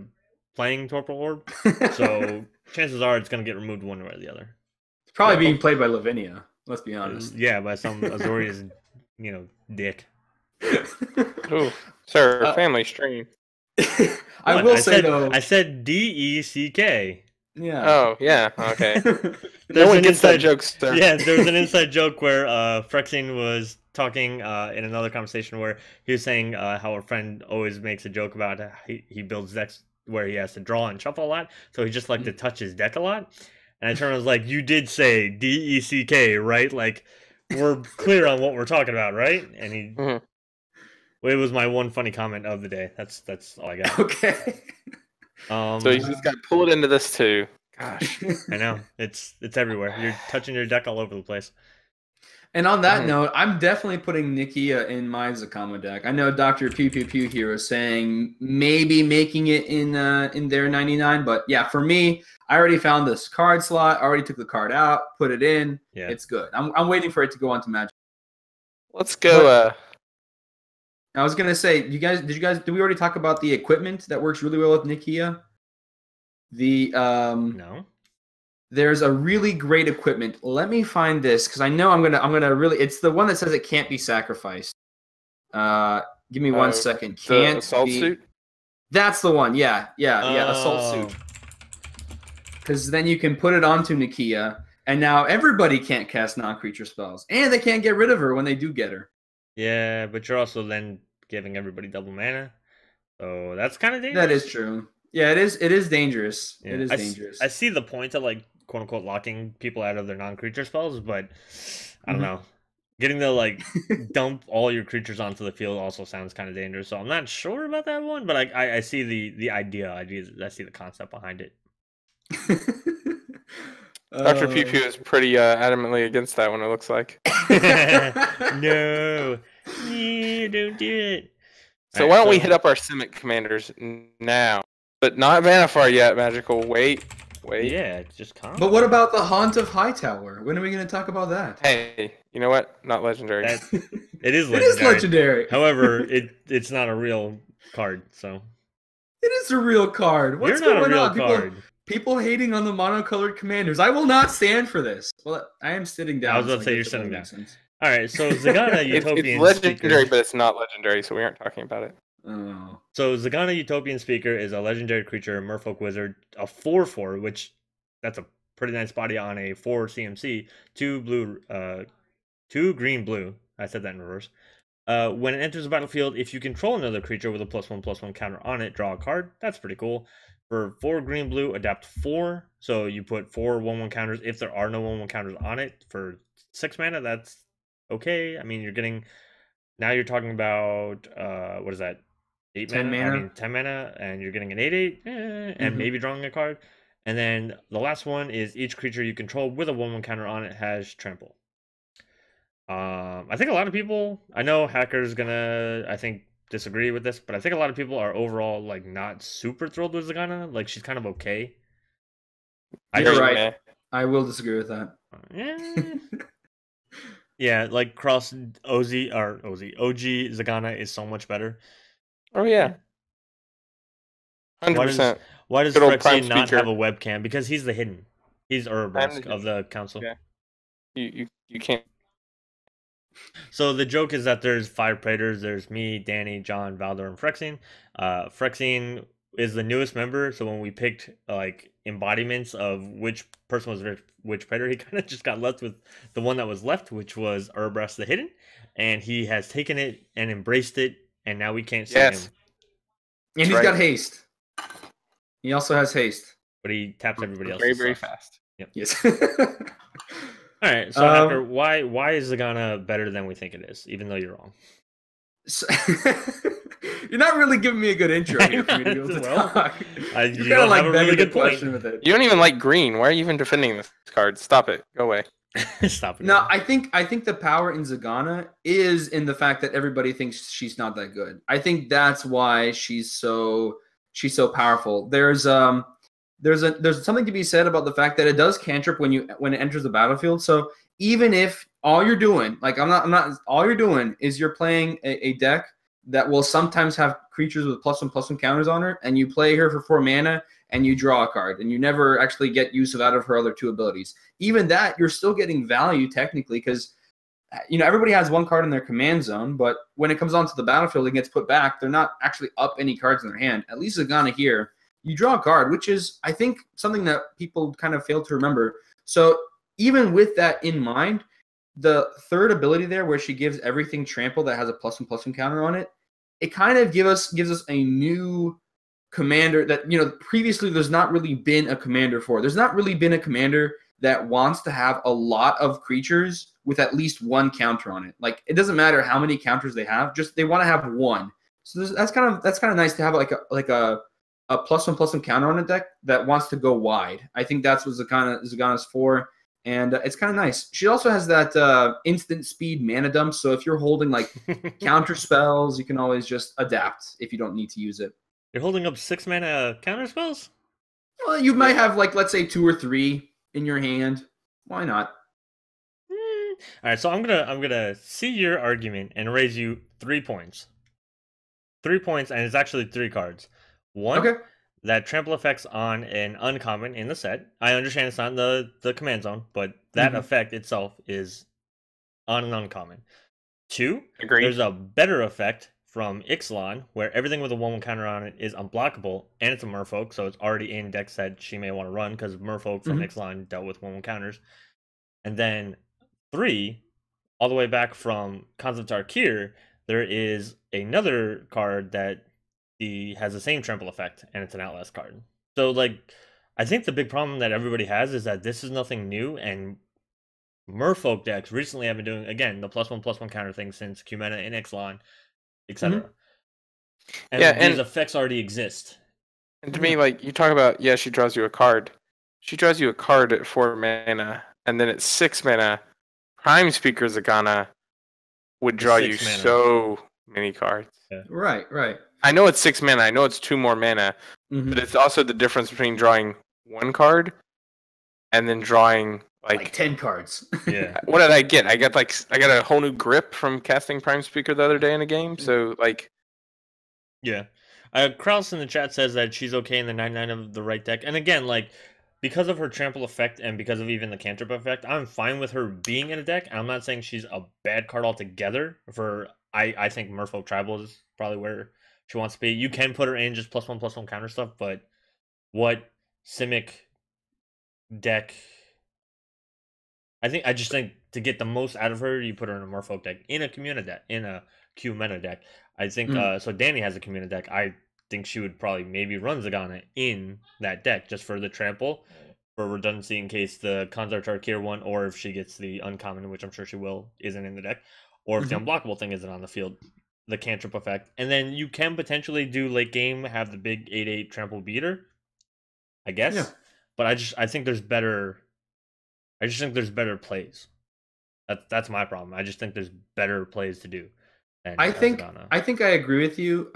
playing torpor orb. So chances are it's going to get removed one way or the other. It's probably being played by Lavinia, let's be honest. Yeah, by some Azorius, dick. Oh, sir, family stream. I will say though. I said DECK. Yeah. Oh, yeah. Okay. No one gets that joke, sir. Yeah, there was an inside joke where Frexing was talking in another conversation where he was saying how a friend always makes a joke about he builds decks where he has to draw and shuffle a lot, so he just like to touch his deck a lot. And I turned and was like, you did say DECK, right? Like, we're clear on what we're talking about, right? And he well, it was my one funny comment of the day. That's all I got. Okay. So you just got pulled into this too. Gosh. I know. It's everywhere. You're touching your deck all over the place. And on that note, I'm definitely putting Nikia in my Zakama deck. I know Dr. Pew Pew Pew here is saying maybe making it in their 99, but yeah, for me, I already found this card slot. I already took the card out, put it in. Yeah. It's good. I'm waiting for it to go on to Magic. Let's go. I was gonna say, did we already talk about the equipment that works really well with Nikia? No. There's a really great equipment. Let me find this because I know I'm gonna really. It's the one that says it can't be sacrificed. Give me 1 second. Can't assault suit. That's the one. Yeah. Assault suit. Because then you can put it onto Nikia, And now everybody can't cast non-creature spells, and they can't get rid of her when they do get her. Yeah, but you're also then giving everybody double mana, so that's kind of dangerous. That is true. Yeah, it is. It is dangerous. Yeah. It is dangerous. I see the point of like quote unquote locking people out of their non-creature spells, but I don't know. Getting to like dump all your creatures onto the field also sounds kind of dangerous. So I'm not sure about that one, but I see the idea. I see the concept behind it. Dr. Pew Pew is pretty adamantly against that one, it looks like. No, don't do it. So why don't we hit up our Simic commanders now? But not Vanifar yet, Magical. Wait. Yeah, just calm. But what about the Haunt of Hightower? When are we going to talk about that? Hey, you know what? Not legendary. It is legendary. It is legendary. However, it's not a real card, so. It is a real card. What's You're not going a real on? card. People hating on the monocolored commanders. I will not stand for this. Well, I am sitting down. I was about to say you're sitting down. All right, so Zagana Utopian it's legendary, Speaker. but it's not legendary, so we aren't talking about it. Oh. So Zagana Utopian Speaker is a legendary creature, Merfolk Wizard, a 4/4, which that's a pretty nice body on a 4 CMC, 2 green blue. I said that in reverse. When it enters the battlefield, if you control another creature with a +1/+1 counter on it, draw a card. That's pretty cool. For 4 green blue, adapt 4. So you put 4 1/1 counters if there are no 1/1 counters on it. For 6 mana, that's okay. I mean, now you're talking about what is that? 10 mana. I mean 10 mana, and you're getting an 8/8, and maybe drawing a card. And then the last one is each creature you control with a 1/1 counter on it has trample. I think a lot of people, I know Hacker's gonna, I think, disagree with this, but I think a lot of people are overall like not super thrilled with Zagana. Like she's kind of okay. You're right. I will disagree with that. Yeah, like cross OG Zagana is so much better. Oh yeah. 100%. Why does Phyrexian not have a webcam? Because he's the hidden. He's Urbrask of the council. Yeah. You can't. So the joke is that there's 5 Praetors. There's me, Danny, John, Valdor, and Phyrexian. Phyrexian is the newest member, so when we picked like embodiments of which person was which Praetor, he kind of just got left with the one that was left, which was Urbrask the Hidden, and he has taken it and embraced it, and now we can't see him. And he's got haste. He also has haste, but he taps everybody else very fast. Yep. Yes. All right, so Hacker, why is Zagana better than we think it is, even though you're wrong? So, you're not really giving me a good intro here for me to be able to talk. You kind of like begging the question with it. You don't even like green. Why are you even defending this card? Stop it. Go away. Stop it. No, I think the power in Zagana is in the fact that everybody thinks she's not that good. I think that's why she's so powerful. There's something to be said about the fact that it does cantrip when it enters the battlefield. So even if all you're doing, like all you're doing is you're playing a deck that will sometimes have creatures with +1/+1 counters on her, and you play her for 4 mana and you draw a card, and you never actually get use of out of her other 2 abilities. Even that, you're still getting value technically, because everybody has 1 card in their command zone, but when it comes onto the battlefield and gets put back, they're not actually up any cards in their hand. At least Zagana here, you draw a card, which is, I think, something that people kind of fail to remember. So even with that in mind, the third ability there, where she gives everything trample that has a +1/+1 counter on it, it kind of gives us a new commander that previously there's not really been a commander for. There's not really been a commander that wants to have a lot of creatures with at least 1 counter on it. Like, it doesn't matter how many counters they have, just they want to have 1. So that's kind of nice to have like a +1/+1 counter on a deck that wants to go wide. I think that's what Zagana's for, and it's kind of nice. She also has that instant speed mana dump, so if you're holding like counter spells, you can always just adapt if you don't need to use it. You're holding up 6 mana counter spells? Well, you might have like, let's say 2 or 3 in your hand. Why not? All right, so I'm gonna see your argument and raise you 3 points. 3 points, and it's actually 3 cards. 1, that trample effects on an uncommon in the set. I understand it's not in the command zone, but that effect itself is on an uncommon. 2, there's a better effect from Ixalan, where everything with a 1/1 counter on it is unblockable, and it's a Merfolk, so it's already in deck set she may want to run, because Merfolk from Ixalan dealt with 1/1 counters. And then 3, all the way back from Khans of Tarkir, there is another card that has the same trample effect, and it's an Outlast card. So, like, I think the big problem that everybody has is that this is nothing new, and Merfolk decks recently have been doing, again, the +1/+1 counter thing since Cumena and Ixalan, etc. And Yeah, these and effects already exist. And to me, like, you talk about, yeah, she draws you a card. She draws you a card at 4 mana, and then at 6 mana, Prime Speaker Zagana would draw you 6 mana. so many cards. Yeah. Right. I know it's 6 mana. I know it's 2 more mana, but it's also the difference between drawing 1 card and then drawing like 10 cards. Yeah. What did I get? I got a whole new grip from casting Prime Speaker the other day in a game. So like, yeah. Kraus in the chat says that she's okay in the 9/9 of the right deck, and again, like, because of her trample effect and because of even the cantrip effect, I'm fine with her being in a deck. I'm not saying she's a bad card altogether. I think Merfolk Tribal is probably where she wants to be. You can put her in just +1/+1 counter stuff, but what Simic deck? I just think to get the most out of her, you put her in a Merfolk deck, in a Cumena deck. I think so. Danny has a Cumena deck. I think she would probably maybe run Zagana in that deck just for the trample, for redundancy in case the Khans Tarkir one, or if she gets the uncommon, which I'm sure she will, isn't in the deck, or if the unblockable thing isn't on the field, the cantrip effect. And then you can potentially do late game, have the big 8/8 trample beater, I guess. Yeah. But I think there's better. I just think there's better plays. That's my problem. I just think there's better plays to do. I think I agree with you.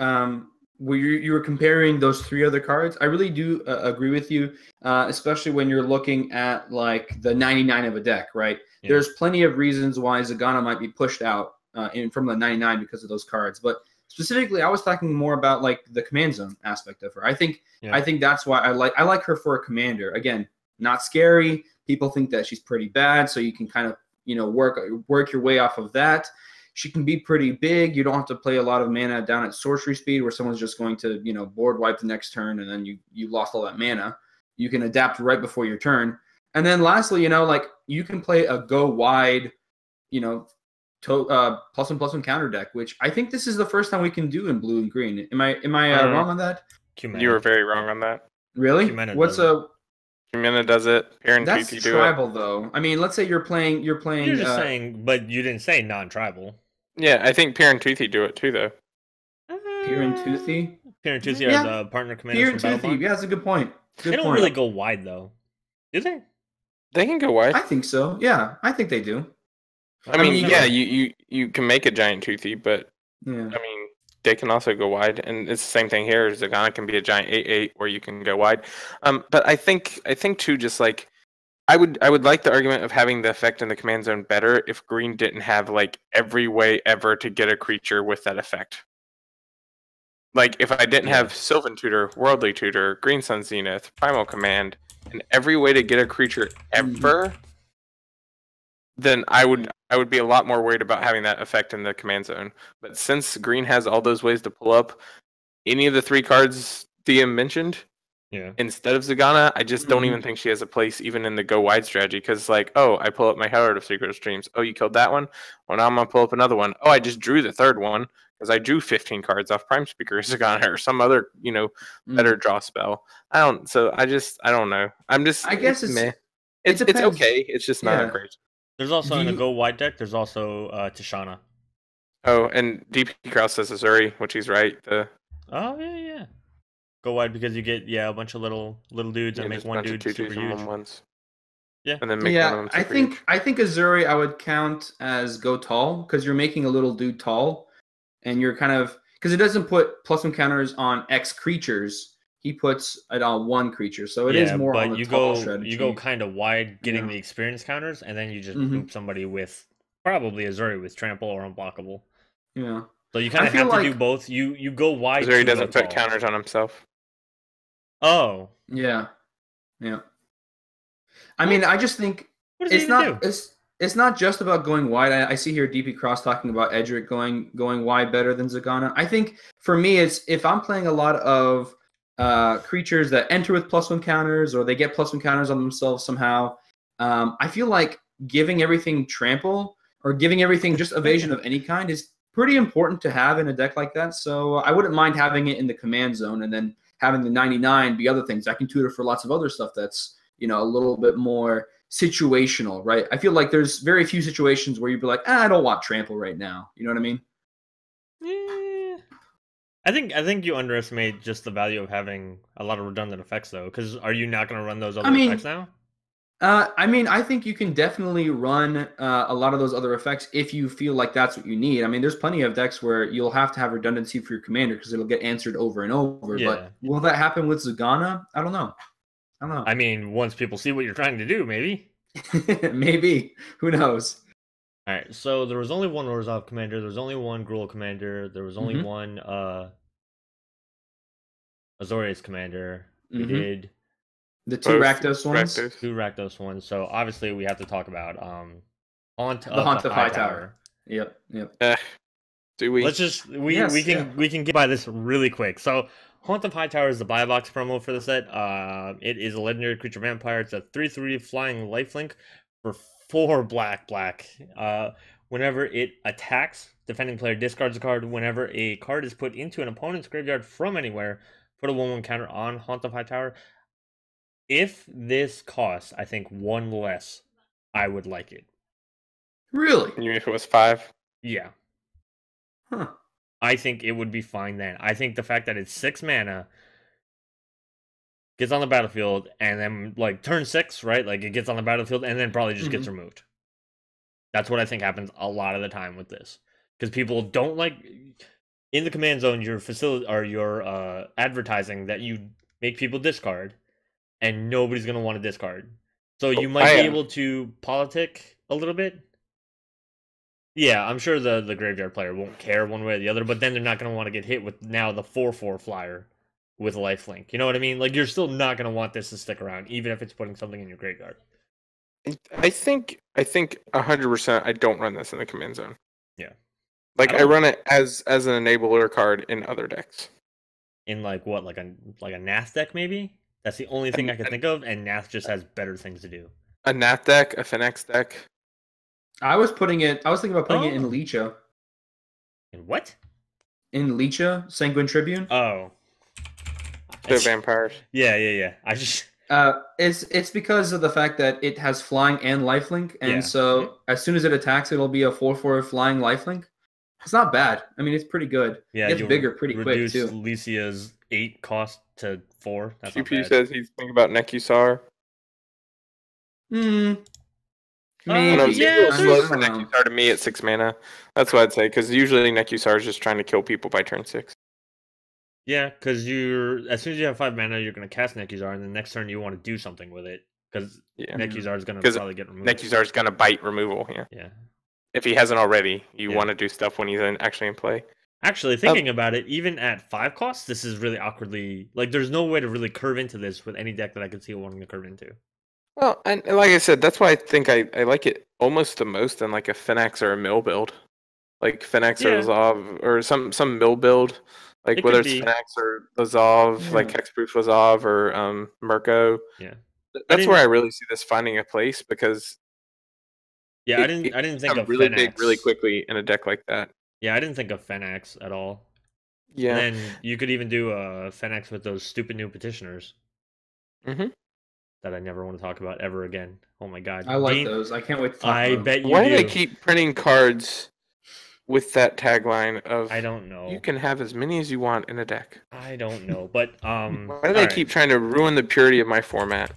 Where you were comparing those 3 other cards, I really do agree with you, especially when you're looking at like the 99 of a deck, right? Yeah. There's plenty of reasons why Zagana might be pushed out from the 99 because of those cards, but specifically, I was talking more about like the command zone aspect of her. I think that's why I like her for a commander. Again, not scary. People think that she's pretty bad, so you can kind of work your way off of that. She can be pretty big. You don't have to play a lot of mana down at sorcery speed where someone's just going to, board wipe the next turn and then you lost all that mana. You can adapt right before your turn. And then lastly, like you can play a go wide, +1/+1 counter deck, which I think this is the first time we can do in blue and green. Am I wrong on that? You were very wrong on that. Really? Cumena does it. Aaron That's Tuthi do tribal, though. I mean, let's say you're playing. You're just saying, but you didn't say non-tribal. Yeah, I think Pierre and Tuthi do it too, though. Pierre and Tuthi? Pierre and Tuthi are the partner commanders from Battlebond. Yeah, that's a good point. They don't really go wide, though. Do they? They can go wide. I think so. Yeah, I think they do. I mean, yeah, you can make a giant Tuthi, but I mean, they can also go wide, and it's the same thing here. Zagana can be a giant 8/8, or you can go wide. But I think too, just like I would like the argument of having the effect in the command zone better if green didn't have like every way ever to get a creature with that effect. Like if I didn't have Sylvan Tutor, Worldly Tutor, Green Sun Zenith, Primal Command, and every way to get a creature ever, then I would be a lot more worried about having that effect in the command zone. But since green has all those ways to pull up any of the 3 cards DM mentioned, instead of Zagana, I just don't even think she has a place even in the go wide strategy. Because like, oh, I pull up my Herald of Secret Streams. Oh, you killed that one? Well, now I'm gonna pull up another one. Oh, I just drew the 3rd one because I drew 15 cards off Prime Speaker Zagana or some other better draw spell. I don't know. I guess it's meh. It's okay. It's just not great. There's also in the go wide deck. There's also Tishana. Oh, and DP Kraus says Azuri, which he's right. Oh yeah. Go wide because you get a bunch of little dudes and make one dude super huge. Yeah, and then make one of them super huge. I think Azuri I would count as go tall because you're making a little dude tall, and you're kind of because it doesn't put +1 counters on X creatures. He puts it on 1 creature, so it is more on the tall strategy. You go kind of wide, getting the experience counters, and then you just boop somebody with probably Azuri with trample or unblockable. Yeah. So you kind of have to do both. You go wide. Azuri doesn't put counters on himself. Oh. Yeah. I mean, I just think it's not just about going wide. I see here DP Cross talking about Edric going wide better than Zagana. I think for me, it's if I'm playing a lot of creatures that enter with +1 counters or they get +1 counters on themselves somehow. I feel like giving everything trample or giving everything just evasion of any kind is pretty important to have in a deck like that. So I wouldn't mind having it in the command zone and then having the 99 be other things. I can tutor for lots of other stuff that's, you know, a little bit more situational, right? I feel like there's very few situations where you'd be like, I don't want trample right now. You know what I mean? Yeah. I think you underestimate just the value of having a lot of redundant effects, though. Because are you not going to run those other effects now? I mean, I think you can definitely run a lot of those other effects if you feel like that's what you need. I mean, there's plenty of decks where you'll have to have redundancy for your commander because it'll get answered over and over. Yeah. But will that happen with Zagana? I don't know. I mean, once people see what you're trying to do, maybe. Maybe. Who knows? All right. So there was only one Orzhov commander. There was only one Gruul commander. There was only one Azorius commander. We did the two Rakdos ones. Two Rakdos ones. So obviously we have to talk about Haunt of Hightower. Yep. Do we? Let's just we can get by this really quick. So Haunt of Hightower is the buy box promo for the set. It is a legendary creature vampire. It's a 3/3 flying lifelink for 4 black. Whenever it attacks, defending player discards a card. Whenever a card is put into an opponent's graveyard from anywhere, put a 1/1 counter on Haunt of Hightower. If this costs, I think, 1 less, I would like it. Really? You mean if it was 5? Yeah. Huh. I think it would be fine then. I think the fact that it's 6 mana, gets on the battlefield, and then, like, turn 6, right? Like, it gets on the battlefield, and then probably just gets removed. That's what I think happens a lot of the time with this. Because people don't like... In the command zone, your advertising that you make people discard, and nobody's going to want to discard. So you might be able to politic a little bit. Yeah, I'm sure the graveyard player won't care one way or the other, but then they're not going to want to get hit with now the 4/4 flyer with lifelink. You know what I mean? Like, you're still not going to want this to stick around, even if it's putting something in your graveyard. I think 100% I don't run this in the command zone. Yeah. Like, I run it as an enabler card in other decks. In like what, like a Nath deck maybe? That's the only thing I can think of, and Nath just has better things to do. A Nath deck, a Phoenix deck. I was thinking about putting it in Licha. In what? In Licha, Sanguine Tribune. Oh. The vampires. Yeah. I just it's because of the fact that it has flying and lifelink, and so as soon as it attacks, it'll be a 4/4 flying lifelink. It's not bad. I mean, it's pretty good. Yeah, it gets bigger pretty quick too. Lycia's 8 cost to 4. That's QP says he's thinking about Nekusar. Maybe. Slow for Nekusar to me at 6 mana. That's what I'd say, because usually Nekusar is just trying to kill people by turn 6. Yeah, because as soon as you have 5 mana, you're going to cast Nekusar, and the next turn you want to do something with it, because Nekusar is going to probably get removed. Nekusar is going to bite removal. Yeah. If he hasn't already, you want to do stuff when he's actually in play. Actually, thinking about it, even at 5 costs, this is really awkwardly... Like, there's no way to really curve into this with any deck that I could see it wanting to curve into. Well, and like I said, that's why I think I like it almost the most in like a Phoenix or a mill build. Like Phoenix or Lazav, or some mill build. Like whether it's Phoenix or Lazav, like Hexproof Lazav or Mirko. Yeah. That's where I really see this finding a place, because... Yeah, I didn't think of really Phenax big really quickly in a deck like that. Yeah, I didn't think of Phenax at all. Yeah. And then you could even do a Phenax with those stupid new petitioners. That I never want to talk about ever again. Oh my god. I like those. I can't wait to talk about them. Bet you Why do they keep printing cards with that tagline of I don't know. You can have as many as you want in a deck? I don't know. But why do they keep trying to ruin the purity of my format?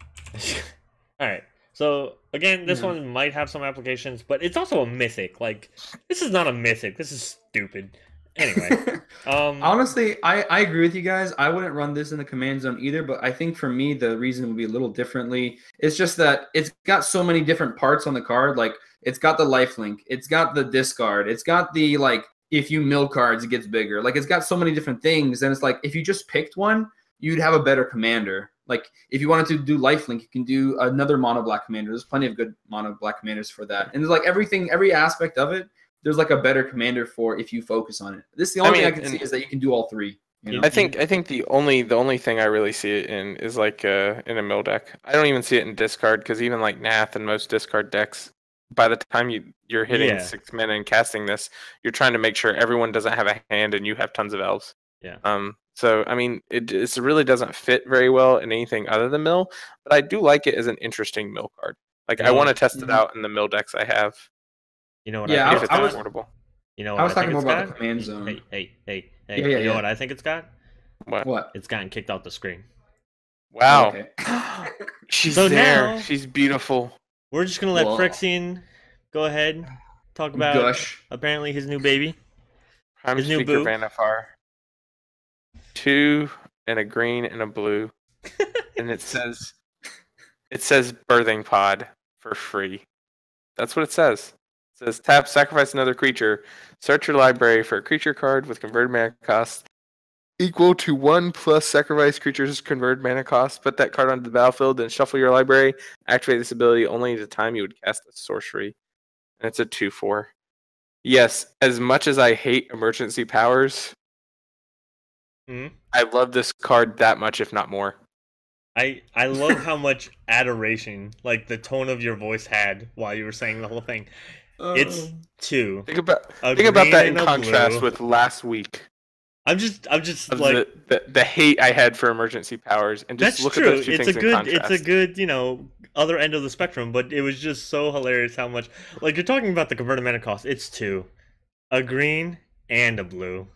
Alright. So again, this one might have some applications, but it's also a mythic. Like, this is not a mythic. This is stupid. Anyway, honestly, I agree with you guys. I wouldn't run this in the command zone either, but I think for me the reason would be a little differently. It's just that it's got so many different parts on the card. Like, it's got the lifelink, it's got the discard, it's got the, like, if you mill cards it gets bigger. Like, it's got so many different things, and it's like if you just picked one, you'd have a better commander. Like, if you wanted to do lifelink, you can do another mono black commander. There's plenty of good mono black commanders for that. And there's like every aspect of it, there's like a better commander for if you focus on it. This the only thing I can see is that you can do all 3. You know? I think the only thing I really see it in is like in a mill deck. I don't even see it in discard, because even like Nath and most discard decks by the time you're hitting Yeah. 6 mana and casting this, you're trying to make sure everyone doesn't have a hand and you have tons of elves. Yeah. So I mean, it really doesn't fit very well in anything other than mill, but I do like it as an interesting mill card. Like I want to test it out in the mill decks I have. You know what? Yeah, I think if it's affordable. You know what I was talking think more it's about got? the command zone. Hey. Yeah, You know what I think it's got? What? It's gotten kicked off the screen. Wow. Okay. She's So there. now- She's beautiful. We're just gonna let Whoa. Phyrexian go ahead, talk about Gush. apparently his new baby. Prime His new Speaker boo. Vanifar. 2 and a green and a blue. And it says birthing pod for free. That's what it says. It says tap, sacrifice another creature. Search your library for a creature card with converted mana cost equal to 1 plus sacrifice creature's converted mana cost. Put that card onto the battlefield, then shuffle your library. Activate this ability only at the time you would cast a sorcery. And it's a 2/4. Yes, as much as I hate emergency powers, I love this card that much, if not more. I love how much adoration, like the tone of your voice had while you were saying the whole thing. It's 2. Think about green that in and a contrast blue. with last week. I'm just Of like the hate I had for emergency powers, and just that's look true. at those two things in contrast. It's a good, other end of the spectrum, but it was just so hilarious how much like you're talking about the converted mana cost. It's 2. A green and a blue.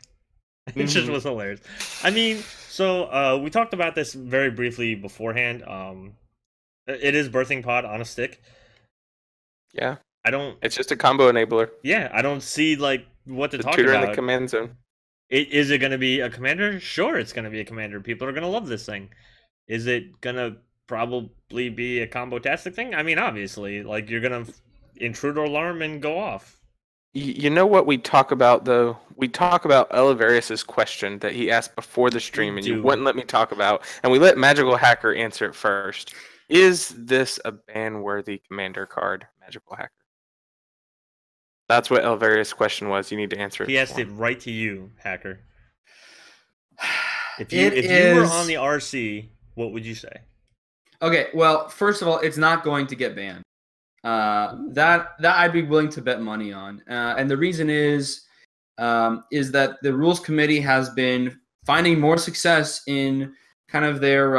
It just was hilarious. I mean, so we talked about this very briefly beforehand. It is birthing pod on a stick. Yeah. It's just a combo enabler. Yeah, I don't see like what to talk tutor about. in the command zone. Is it going to be a commander? Sure, it's going to be a commander. People are going to love this thing. Is it going to probably be a combo-tastic thing? I mean, obviously, like you're going to intruder alarm and go off. You know what we talk about though? We talk about Elivarius's question that he asked before the stream, and you wouldn't let me talk about, and we let Magical Hacker answer it first. Is this a ban-worthy commander card, Magical Hacker? That's what Elivarius' question was. You need to answer it. He asked it right to you, Hacker. If you were on the RC, what would you say? Okay, well, first of all, it's not going to get banned. That I'd be willing to bet money on, and the reason is that the rules committee has been finding more success in kind of their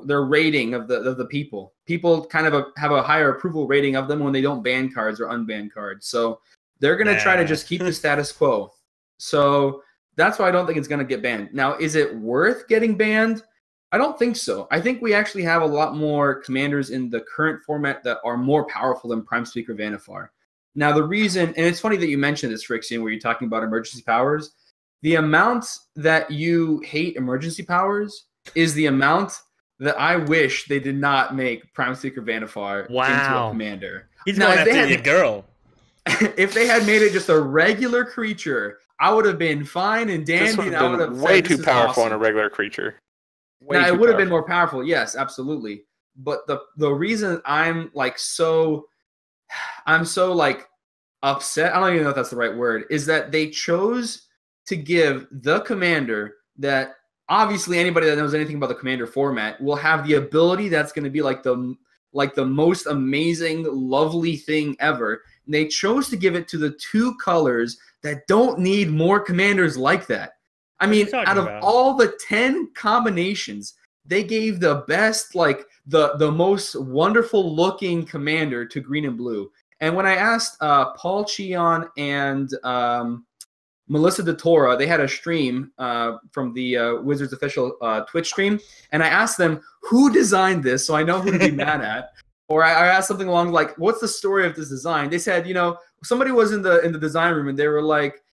their rating of the people. People kind of have a higher approval rating of them when they don't ban cards or unban cards. So they're gonna try to just keep the status quo. So that's why I don't think it's gonna get banned. Now, is it worth getting banned? I don't think so. I think we actually have a lot more commanders in the current format that are more powerful than Prime Speaker Vanifar. Now, the reason, and it's funny that you mentioned this, Phyrexian, where you're talking about emergency powers. The amount that you hate emergency powers is the amount that I wish they did not make Prime Speaker Vanifar into a commander. He's going after your girl. If they had made it just a regular creature, I would have been fine and dandy. And I would have way too powerful on a regular creature. Now, it would have been more powerful, yes, absolutely. But the reason I'm so upset, I don't even know if that's the right word, is that they chose to give the commander that obviously anybody that knows anything about the commander format will have the ability that's going to be like the most amazing, lovely thing ever. And they chose to give it to the 2 colors that don't need more commanders like that. I mean, out of all the 10 combinations, they gave the best, like the most wonderful looking commander to green and blue. And when I asked Paul Cheon and Melissa DeTora, they had a stream from the Wizards official Twitch stream, and I asked them who designed this, so I know who to be mad at. Or I asked something along like, "What's the story of this design?" They said, somebody was in the design room, and they were like,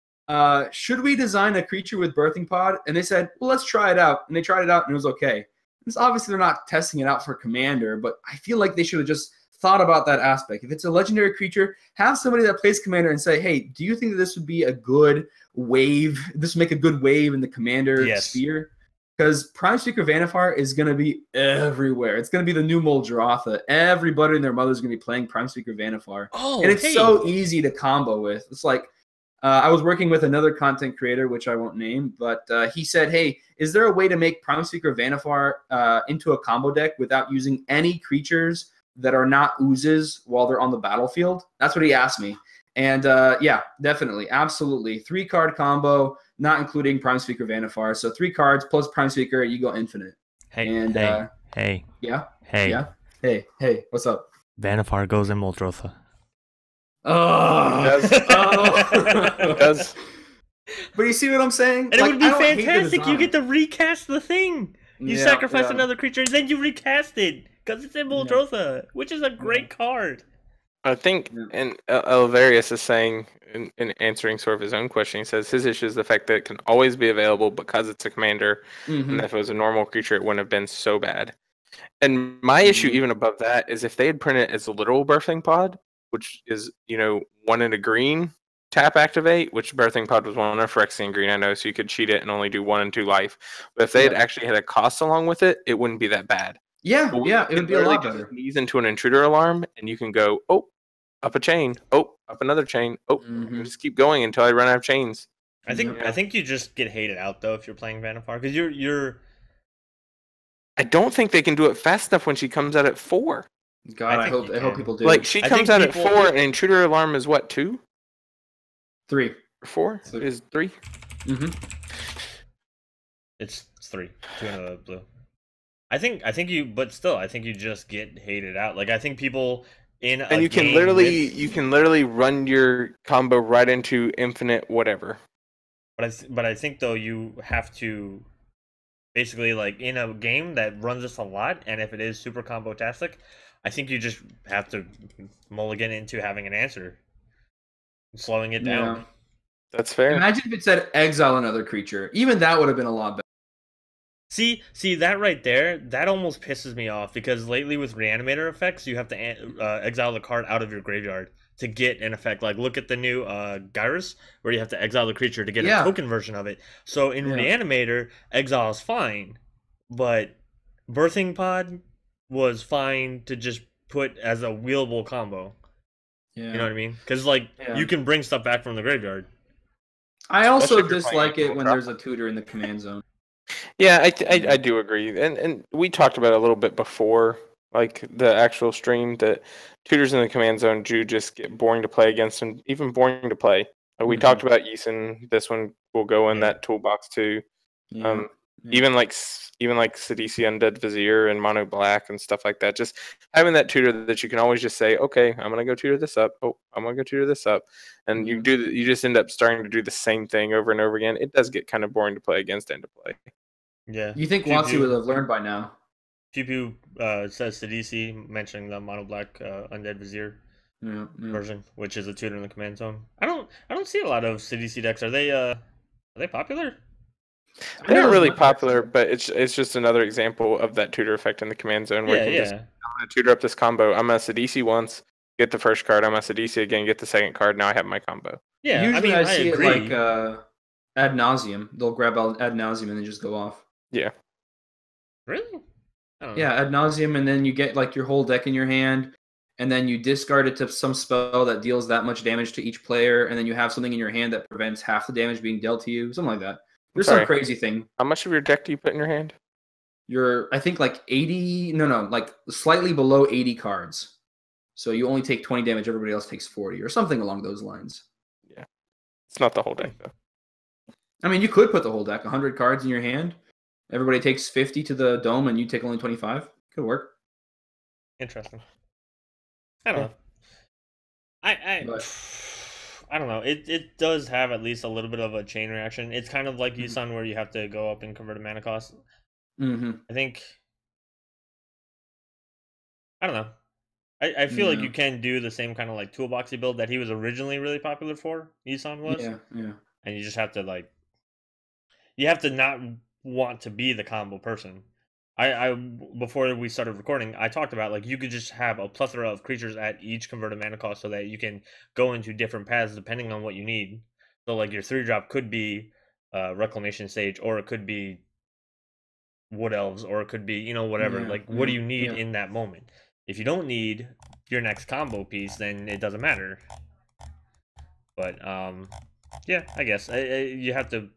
should we design a creature with birthing pod? And they said, well, let's try it out. And they tried it out and it was okay. It's obviously they're not testing it out for commander, but I feel like they should have just thought about that aspect. If it's a legendary creature, have somebody that plays commander and say, hey, do you think that this would be a good wave? This would make a good wave in the commander sphere? Because Prime Speaker Vanifar is going to be everywhere. It's going to be the new Muldrotha. Everybody and their mother is going to be playing Prime Speaker Vanifar. Oh, and it's so easy to combo with. It's like, I was working with another content creator, which I won't name, but he said, hey, is there a way to make Prime Speaker Vanifar into a combo deck without using any creatures that are not oozes while they're on the battlefield? That's what he asked me. And yeah, definitely, absolutely. 3-card combo, not including Prime Speaker Vanifar. So 3 cards plus Prime Speaker, you go infinite. Hey, and hey, yeah, hey, yeah, hey, what's up? Vanifar goes in Muldrotha. Oh, It does. But you see what I'm saying? And it would be fantastic. You get to recast the thing. You sacrifice another creature, and then you recast it because it's in Muldrotha, which is a great card. I think, and Elvarius is saying, in answering sort of his own question, he says his issue is the fact that it can always be available because it's a commander, and if it was a normal creature, it wouldn't have been so bad. And my issue, even above that, is if they had printed it as a literal birthing pod, which is, 1 and a green, tap activate, which birthing pod was 1 of Phyrexian green, I know, so you could cheat it and only do 1 and 2 life. But if they had actually had a cost along with it, it wouldn't be that bad. Yeah, it would be a lot better. Sneeze into an intruder alarm, and you can go, up a chain, up another chain, and just keep going until I run out of chains. I think you just get hated out though if you're playing Vanifar because you're. I don't think they can do it fast enough when she comes out at 4. God, I hope people do. Like she comes out at 4, and intruder alarm is what, 2? 3 or 4? It is 3. It's 3. 2 and a blue. I think you just get hated out. Like I think people in and you can literally run your combo right into infinite whatever. But I think though you have to basically like in a game that runs this a lot, and if it is super combo-tastic, I think you just have to mulligan into having an answer, slowing it down. That's fair. Imagine if it said exile another creature. Even that would have been a lot better. See that right there, that almost pisses me off because lately with Reanimator effects, you have to exile the card out of your graveyard to get an effect. Like look at the new Gyrus, where you have to exile the creature to get a token version of it. So in Reanimator, exile is fine, but Birthing Pod was fine to just put as a wheelable combo. You know what I mean? Because you can bring stuff back from the graveyard. I also dislike it when there's a tutor in the command zone. Yeah, I do agree, and we talked about it a little bit before, like the actual stream, that tutors in the command zone do just get boring to play against, and even boring to play. We talked about Yisun. This one will go in that toolbox too. Even like Sidisi Undead Vizier and Mono Black and stuff like that. Just having that tutor that you can always just say, okay, I'm gonna go tutor this up. Oh, I'm gonna go tutor this up, and you just end up starting to do the same thing over and over again. It does get kind of boring to play against and to play. Yeah. You think Watsi would have learned by now? Pew says Sidisi mentioning the Mono Black Undead Vizier version, which is a tutor in the command zone. I don't see a lot of Sidisi decks. Are they popular? They're not really popular, but it's just another example of that tutor effect in the command zone where you can I'm going to tutor up this combo. I'm going to Sidisi once, get the first card. I'm going to Sidisi again, get the second card. Now I have my combo. Yeah, usually I see agree. It like ad nauseum. They'll grab out ad nauseum and then just go off. Yeah. Really? Yeah, ad nauseum, and then you get like your whole deck in your hand, and then you discard it to some spell that deals that much damage to each player, and then you have something in your hand that prevents half the damage being dealt to you, something like that. There's some crazy thing. How much of your deck do you put in your hand? I think like 80, like slightly below 80 cards. So you only take 20 damage, everybody else takes 40, or something along those lines. Yeah. It's not the whole deck, though. I mean, you could put the whole deck, 100 cards in your hand. Everybody takes 50 to the dome, and you take only 25. Could work. Interesting. I don't know. I don't know. It does have at least a little bit of a chain reaction. It's kind of like Yisun, where you have to go up and convert a mana cost. I think. I don't know. I feel like you can do the same kind of like toolboxy build that he was originally really popular for. Yisun was. Yeah. And you just have to you have to not want to be the combo person. I before we started recording, I talked about you could just have a plethora of creatures at each converted mana cost so that you can go into different paths depending on what you need. So your 3-drop could be Reclamation Sage, or it could be Wood Elves, or it could be whatever. What do you need in that moment? If you don't need your next combo piece, then it doesn't matter. But yeah, I guess you have to.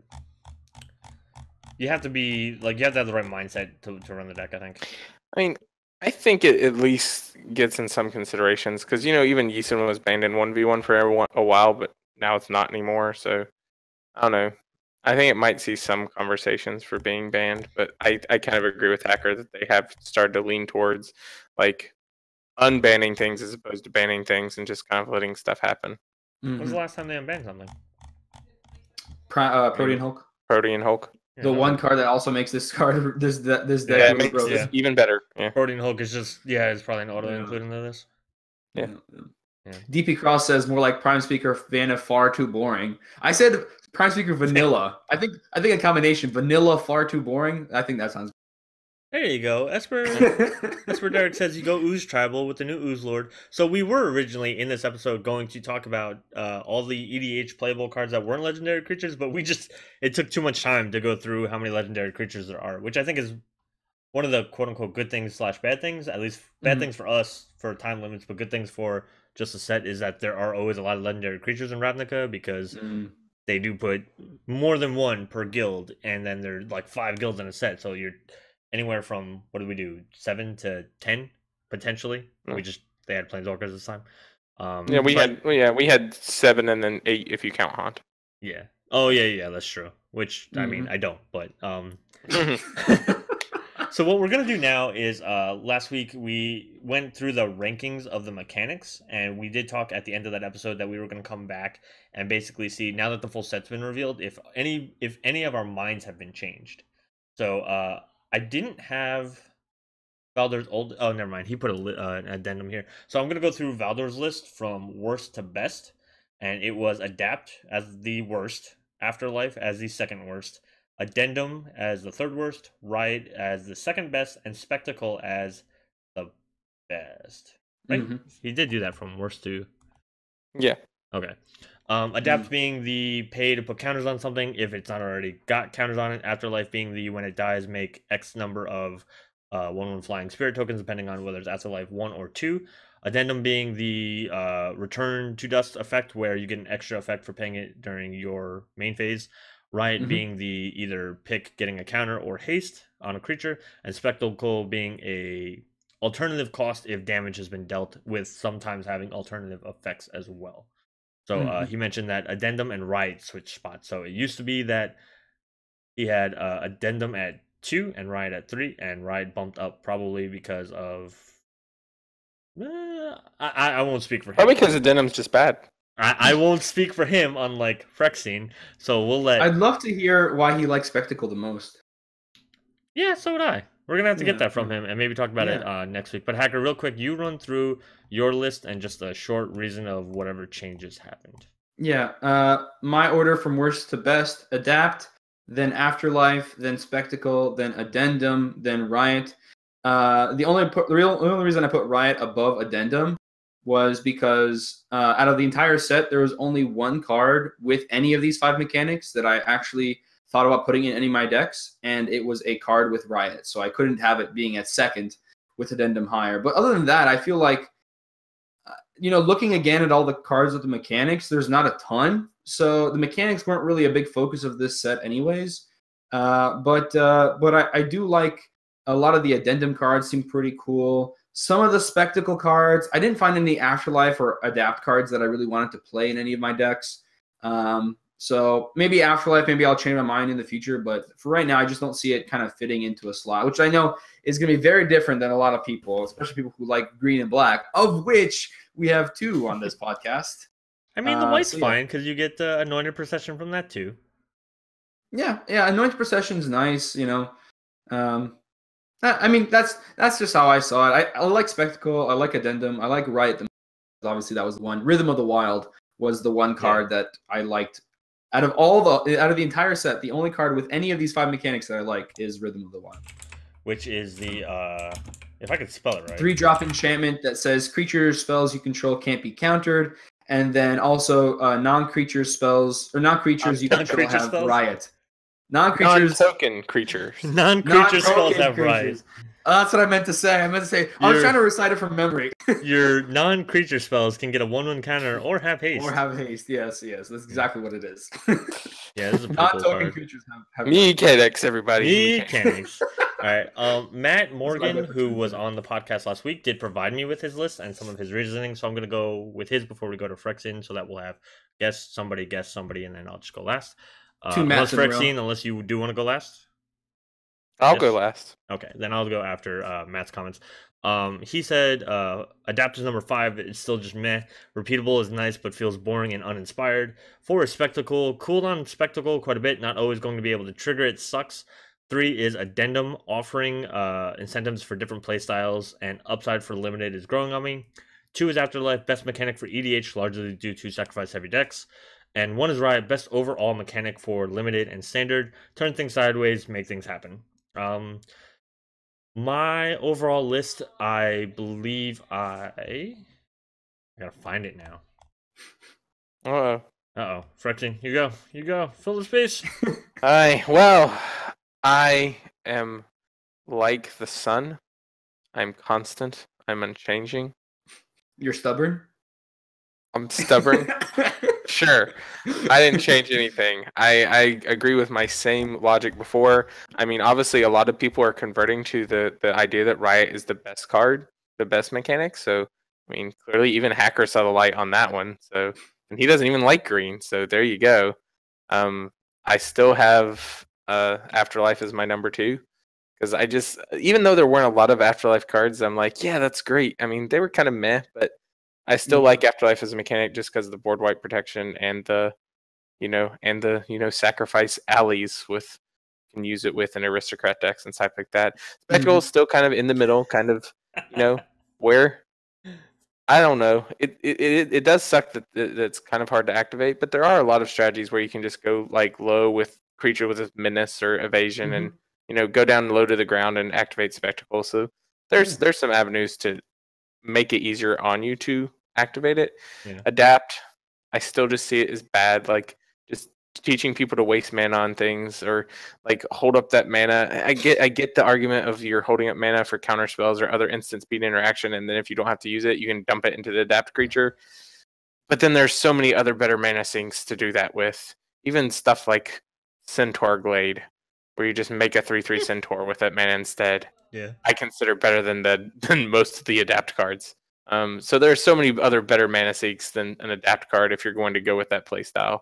You have to be you have to have the right mindset to run the deck, I think. I mean, I think it at least gets in some considerations because even Yisun was banned in 1v1 for a while, but now it's not anymore. So I don't know. I think it might see some conversations for being banned, but I kind of agree with Hacker that they have started to lean towards like unbanning things as opposed to banning things and just kind of letting stuff happen. When was the last time they unbanned something? Protean Hulk. Protean Hulk. Yeah, the one card that also makes this card this deck really broken. Yeah. Even better. Yeah. Protean Hulk is just it's probably an auto include into this. Yeah. DP Cross says more like Prime Speaker Vanna far too boring. I said Prime Speaker Vanilla. I think a combination Vanilla far too boring. I think that sounds. There you go. Esper Derek says you go Ooze Tribal with the new Ooze Lord. So we were originally in this episode going to talk about all the EDH playable cards that weren't legendary creatures, but it took too much time to go through how many legendary creatures there are, which I think is one of the quote unquote good things / bad things. At least bad things for us for time limits, but good things for just the set is that there are always a lot of legendary creatures in Ravnica because they do put more than one per guild, and then there's like 5 guilds in a set, so you're anywhere from, what did we do, 7 to 10 potentially. They had Planeswalkers this time. We had 7 and then 8 if you count Haunt. Yeah. Oh yeah, that's true. Which I mean I don't, but So what we're gonna do now is last week we went through the rankings of the mechanics, and we did talk at the end of that episode that we were gonna come back and basically see, now that the full set's been revealed, if any of our minds have been changed. So I didn't have Valdor's old. Oh, never mind. He put an addendum here. So I'm gonna go through Valdor's list from worst to best, and it was Adapt as the worst, Afterlife as the second worst, Addendum as the third worst, Riot as the second best, and Spectacle as the best. Right? He did do that from worst to. Yeah. Okay. Adapt being the pay to put counters on something if it's not already got counters on it. Afterlife being the when it dies make X number of 1/1 flying spirit tokens depending on whether it's Afterlife 1 or 2. Addendum being the return to dust effect where you get an extra effect for paying it during your main phase. Riot being the either pick getting a counter or haste on a creature, and Spectacle being a alternative cost if damage has been dealt, with sometimes having alternative effects as well. So he mentioned that Addendum and Riot switch spots. So it used to be that he had Addendum at 2 and Riot at 3, and Riot bumped up probably because of I won't speak for him. Probably because Addendum's just bad. I won't speak for him, unlike Frexine. So we'll let. I'd love to hear why he likes Spectacle the most. Yeah, so would I. We're gonna have to get that from him and maybe talk about it next week. But Hacker, real quick, you run through your list and just a short reason of whatever changes happened. Yeah, my order from worst to best: Adapt, then Afterlife, then Spectacle, then Addendum, then Riot. The only reason I put Riot above Addendum was because out of the entire set, there was only one card with any of these 5 mechanics that I actually thought about putting in any of my decks, and it was a card with Riot. So I couldn't have it being at second with Addendum higher. But other than that, I feel like, looking again at all the cards with the mechanics, there's not a ton. So the mechanics weren't really a big focus of this set anyways. But I do like a lot of the Addendum cards seem pretty cool. Some of the Spectacle cards, I didn't find any Afterlife or Adapt cards that I really wanted to play in any of my decks. So maybe Afterlife, maybe I'll change my mind in the future. But for right now, I just don't see it kind of fitting into a slot, which I know is going to be very different than a lot of people, especially people who like green and black, of which we have 2 on this podcast. I mean, the white's fine because you get the Anointed Procession from that too. Yeah, Anointed Procession's nice, I mean, that's just how I saw it. I like Spectacle. I like Addendum. I like Riot. Obviously, that was the one. Rhythm of the Wild was the one card that I liked. Out of the entire set, the only card with any of these 5 mechanics that I like is Rhythm of the Wild. Which is the, if I could spell it right. 3-drop enchantment that says creature spells you control can't be countered. And then also non-creature spells, or non-creatures you control have spells? Riot. Non-token creatures. Non-creature spells have Riot. That's what I meant to say. I was trying to recite it from memory. Your non-creature spells can get a 1/1 counter or have haste. Yes. That's exactly what it is. Yeah, this is a non-token creatures have mechanics, everybody. Mechanics. All right. Matt Morgan, who was on the podcast last week, did provide me with his list and some of his reasoning. So I'm going to go with his before we go to Frexin, so that we'll have guess somebody, and then I'll just go last. Two Matts unless Frexin, unless you do want to go last. I'll go last. Okay, then I'll go after Matt's comments. He said adapters number 5 is still just meh. Repeatable is nice but feels boring and uninspired. 4 is spectacle. Cooled on spectacle quite a bit. Not always going to be able to trigger it. Sucks. 3 is addendum, offering incentives for different playstyles, and upside for limited is growing on me. 2 is afterlife, best mechanic for EDH, largely due to sacrifice heavy decks. And 1 is riot, best overall mechanic for limited and standard. Turn things sideways, make things happen. My overall list, I believe I gotta find it now. Uh-oh. Frexin, you go. Fill the space. Well, I am like the sun. I'm constant. I'm unchanging. You're stubborn? I'm stubborn. Sure. I didn't change anything. I agree with my same logic before. I mean, obviously, a lot of people are converting to the idea that Riot is the best card, the best mechanic. So, I mean, clearly, even Hacker saw the light on that one. So, and he doesn't even like green. So, there you go. I still have Afterlife as my number 2. Because I just, even though there weren't a lot of Afterlife cards, I'm like, yeah, that's great. I mean, they were kind of meh, but I still like Afterlife as a mechanic just because of the board wipe protection and the sacrifice alleys with can use it with an aristocrat decks and stuff like that. Spectacle is still kind of in the middle, kind of, where I don't know. It does suck that it's kind of hard to activate, but there are a lot of strategies where you can just go like low with creature with a menace or evasion and go down low to the ground and activate Spectacle. So there's some avenues to make it easier on you to activate it. Adapt, I still just see it as bad, like just teaching people to waste mana on things or like hold up that mana. I get the argument of you're holding up mana for counter spells or other instant speed interaction, and then if you don't have to use it, you can dump it into the adapt creature. But then there's so many other better mana sinks to do that with. Even stuff like Centaur Glade, where you just make a 3/3 Centaur with that mana instead. Yeah, I consider better than most of the adapt cards. So there are so many other better mana seeks than an adapt card if you're going to go with that playstyle.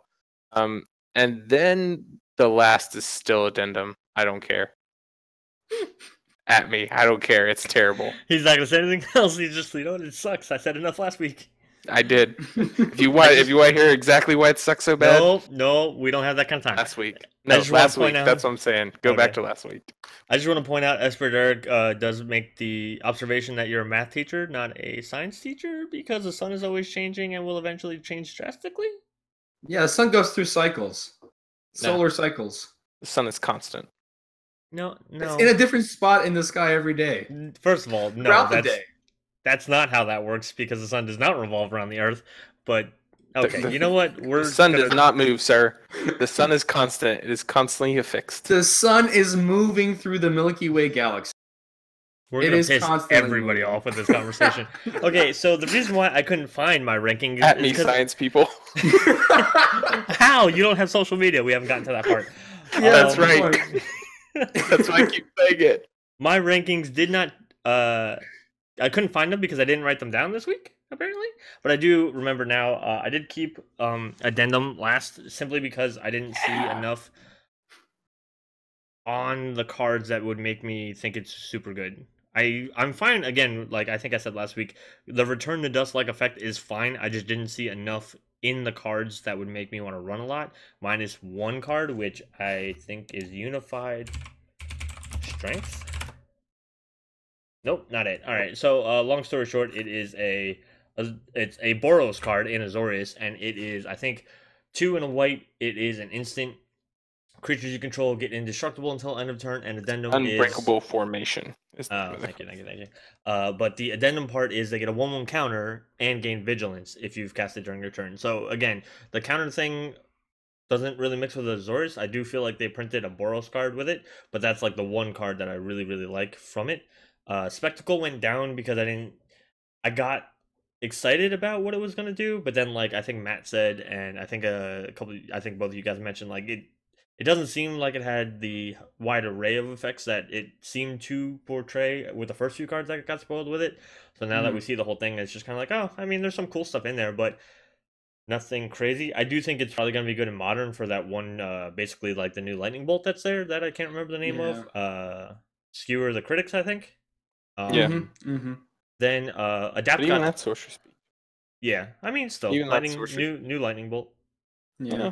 And then the last is still addendum. I don't care. At me, I don't care. It's terrible. He's not gonna say anything else. He's just, it sucks. I said enough last week. I did. If you want to hear exactly why it sucks so bad, no, we don't have that kind of time. Last week. No, last week. That's what I'm saying. Go back to last week. I just want to point out, Esper Derek does make the observation that you're a math teacher, not a science teacher, because the sun is always changing and will eventually change drastically. Yeah, the sun goes through cycles, solar cycles. The sun is constant. No, it's in a different spot in the sky every day. First of all, no, that's not how that works, because the sun does not revolve around the Earth. But okay, you know what? The sun does not move, sir. The sun is constant. It is constantly affixed. The sun is moving through the Milky Way galaxy. We're going to piss everybody off with this conversation. Okay, so the reason why I couldn't find my ranking is me, science people. How? You don't have social media. We haven't gotten to that part. Yeah, that's right. That's why I keep saying it. My rankings did not... I couldn't find them because I didn't write them down this week, apparently. But I do remember now. I did keep addendum last simply because I didn't see enough on the cards that would make me think it's super good. I'm fine, again, like I think I said last week, the Return to Dust-like effect is fine. I just didn't see enough in the cards that would make me want to run a lot. Minus one card, which I think is Unified Strength. Nope, not it. All right, so long story short, it is it's a Boros card in Azorius, and it is, I think, 2 and a white. It is an instant. Creatures you control get indestructible until end of turn, and addendum Unbreakable formation. Thank you. But the addendum part is they get a 1/1 counter and gain vigilance if you've cast it during your turn. So again, the counter thing doesn't really mix with Azorius. I do feel like they printed a Boros card with it, but that's like the one card that I really, really like from it. Spectacle went down because I got excited about what it was gonna do, but then like I think Matt said, and I think both of you guys mentioned, like it doesn't seem like it had the wide array of effects that it seemed to portray with the first few cards that got spoiled with it. So now that we see the whole thing, it's just kind of like, oh, I mean, there's some cool stuff in there, but nothing crazy. I do think it's probably going to be good in Modern for that one, basically like the new lightning bolt that's there that I can't remember the name of. Skewer the Critics, I think. Then Adapt. But even that's sorcerer speed. Yeah, I mean, still Even lightning, new lightning bolt. Yeah.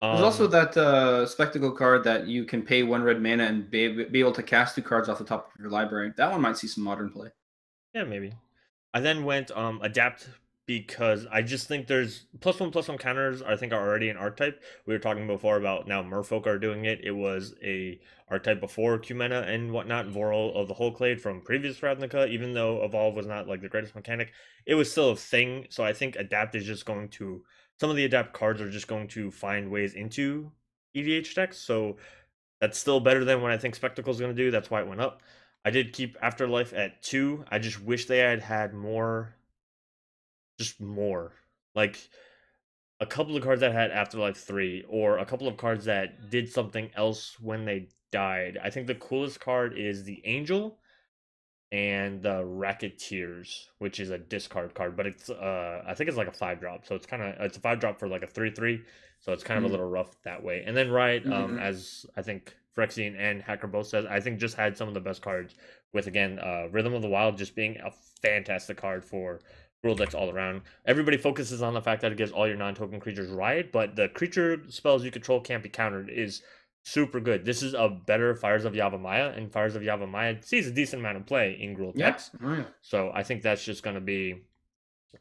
There's also that spectacle card that you can pay 1 red mana and be able to cast 2 cards off the top of your library. That one might see some Modern play. Yeah, maybe. I then went Adapt because I just think there's +1/+1 counters. I think are already an archetype. We were talking before about now Merfolk are doing it. It was a archetype before Cumena and whatnot. Voral of the Hullclade from previous Ravnica, even though Evolve was not like the greatest mechanic, it was still a thing. So I think Adapt is just going to, some of the Adapt cards are just going to find ways into EDH decks. So that's still better than what I think Spectacle's going to do. That's why it went up. I did keep Afterlife at 2. I just wish they had more. Just more. Like a couple of cards that had Afterlife 3, or a couple of cards that did something else when they died. I think the coolest card is the Angel and the Racketeers, which is a discard card, but it's I think it's like a 5-drop, so it's a 5-drop for like a 3/3, so it's kind of a little rough that way. And then Riot, as I think Phyrexian and Hacker both says, I think just had some of the best cards with, again, Rhythm of the Wild just being a fantastic card for rule decks all around. Everybody focuses on the fact that it gives all your non-token creatures Riot, but the creature spells you control can't be countered is super good. This is a better Fires of Yavimaya, and Fires of Yavimaya sees a decent amount of play in Gruul decks. So I think that's just going to be,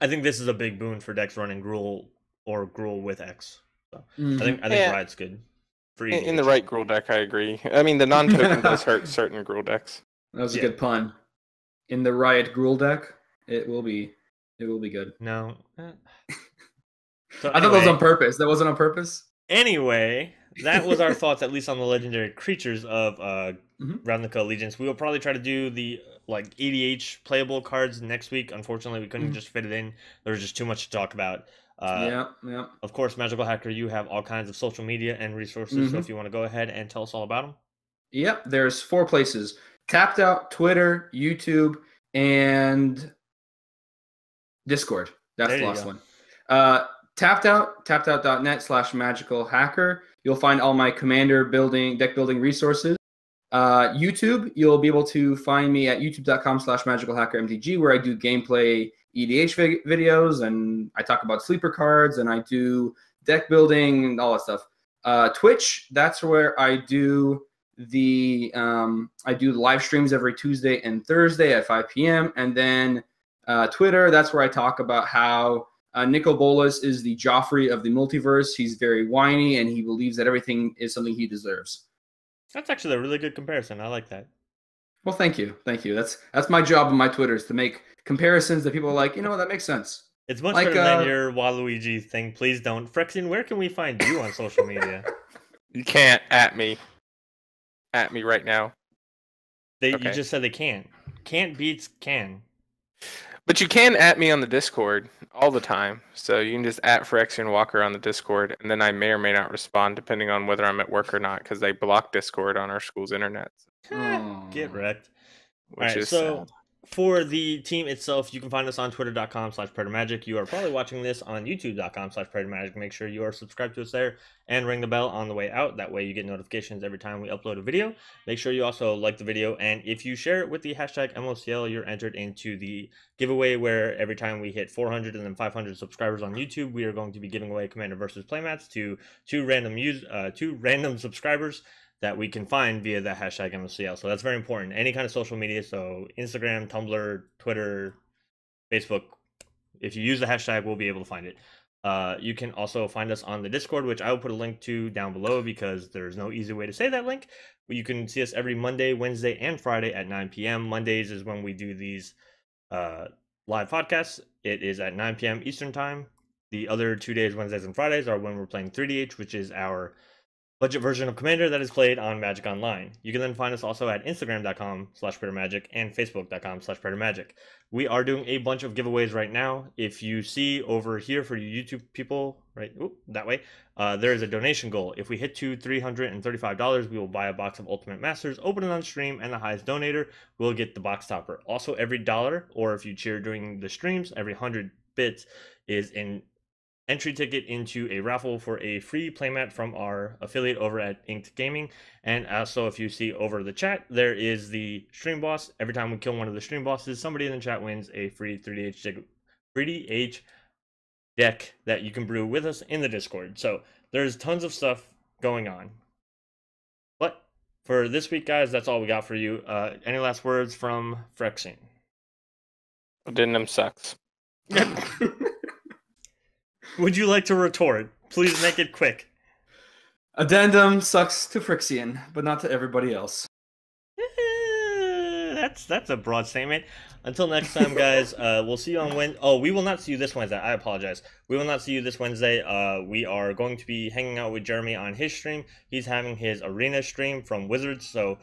I think this is a big boon for decks running Gruul or Gruul with X. So I think Riot's good. For in the right Gruul deck, I agree. I mean, the non-token does hurt certain Gruul decks. That was a good pun. In the Riot Gruul deck, it will be good. No. So I thought that was on purpose. That wasn't on purpose? Anyway, that was our thoughts, at least on the legendary creatures of Ravnica Allegiance. We will probably try to do the like EDH playable cards next week. Unfortunately, we couldn't just fit it in. There was just too much to talk about. Of course, Magical Hacker, you have all kinds of social media and resources, so if you want to go ahead and tell us all about them. Yep, there's 4 places. Tapped Out, Twitter, YouTube, and Discord. That's the last one. Tapped Out, tappedout.net/magicalhacker. You'll find all my commander building, deck building resources. YouTube, you'll be able to find me at youtube.com/magicalhackermtg, where I do gameplay EDH videos, and I talk about sleeper cards, and I do deck building and all that stuff. Twitch, that's where I do the live streams every Tuesday and Thursday at 5 p.m. And then Twitter, that's where I talk about how Nicol Bolas is the Joffrey of the multiverse. He's very whiny, and he believes that everything is something he deserves. That's actually a really good comparison. I like that. Well, thank you. That's my job on my Twitter, is to make comparisons that people are like, that makes sense. It's much better than your Waluigi thing. Please don't. Phyrexian, where can we find you on social media? You can't at me. At me right now. You just said they can't. Can't beats can. But you can at me on the Discord all the time. So you can just at Phyrexian Walker on the Discord, and then I may or may not respond depending on whether I'm at work or not, because they block Discord on our school's internet. Get wrecked. Which is sad. For the team itself, you can find us on twitter.com/PredatorMagic. You are probably watching this on youtube.com/PredatorMagic. Make sure you are subscribed to us there and ring the bell on the way out. That way you get notifications every time we upload a video. Make sure you also like the video, and if you share it with the hashtag MOCL, you're entered into the giveaway where every time we hit 400 and then 500 subscribers on YouTube, we are going to be giving away Commander versus Playmats to two random subscribers that we can find via the hashtag MOCL. So that's very important. Any kind of social media, so Instagram, Tumblr, Twitter, Facebook, if you use the hashtag, we'll be able to find it. You can also find us on the Discord, which I will put a link to down below because there's no easy way to say that link. But you can see us every Monday, Wednesday, and Friday at 9 p.m. Mondays is when we do these live podcasts. It is at 9 p.m. Eastern Time. The other 2 days, Wednesdays and Fridays, are when we're playing 3DH, which is our budget version of Commander that is played on Magic Online. You can then find us also at Instagram.com/PredatorMagic and Facebook.com/PredatorMagic. We are doing a bunch of giveaways right now. If you see over here for you YouTube people, right, that way, there is a donation goal. If we hit to $335, we will buy a box of Ultimate Masters, open it on stream, and the highest donator will get the box topper. Also, every $1, or if you cheer during the streams, every 100 bits is an entry ticket into a raffle for a free playmat from our affiliate over at Inked Gaming. And also, if you see over the chat, there is the stream boss. Every time we kill one of the stream bosses, somebody in the chat wins a free 3DH deck that you can brew with us in the Discord. So there's tons of stuff going on. But for this week, guys, that's all we got for you. Any last words from Phyrexian? Addendum sucks. Would you like to retort? Please make it quick. Addendum sucks to Phyrexian, but not to everybody else. That's a broad statement. Until next time, guys, we'll see you on Wednesday. Oh, we will not see you this Wednesday. I apologize. We will not see you this Wednesday. We are going to be hanging out with Jeremy on his stream. He's having his arena stream from Wizards, so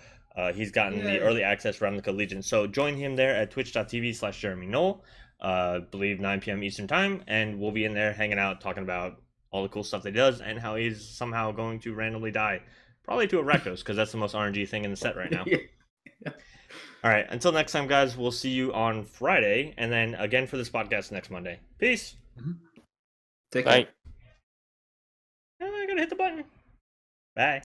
he's gotten the early access Ravnica Allegiance. So join him there at twitch.tv/JeremyNoel. Believe 9 p.m. Eastern time, and we'll be in there hanging out, talking about all the cool stuff that he does and how he's somehow going to randomly die, probably to a Rakdos, because that's the most RNG thing in the set right now. All right, until next time, guys, we'll see you on Friday, and then again for this podcast next Monday. Peace. Take care. Bye. I gotta hit the button. Bye.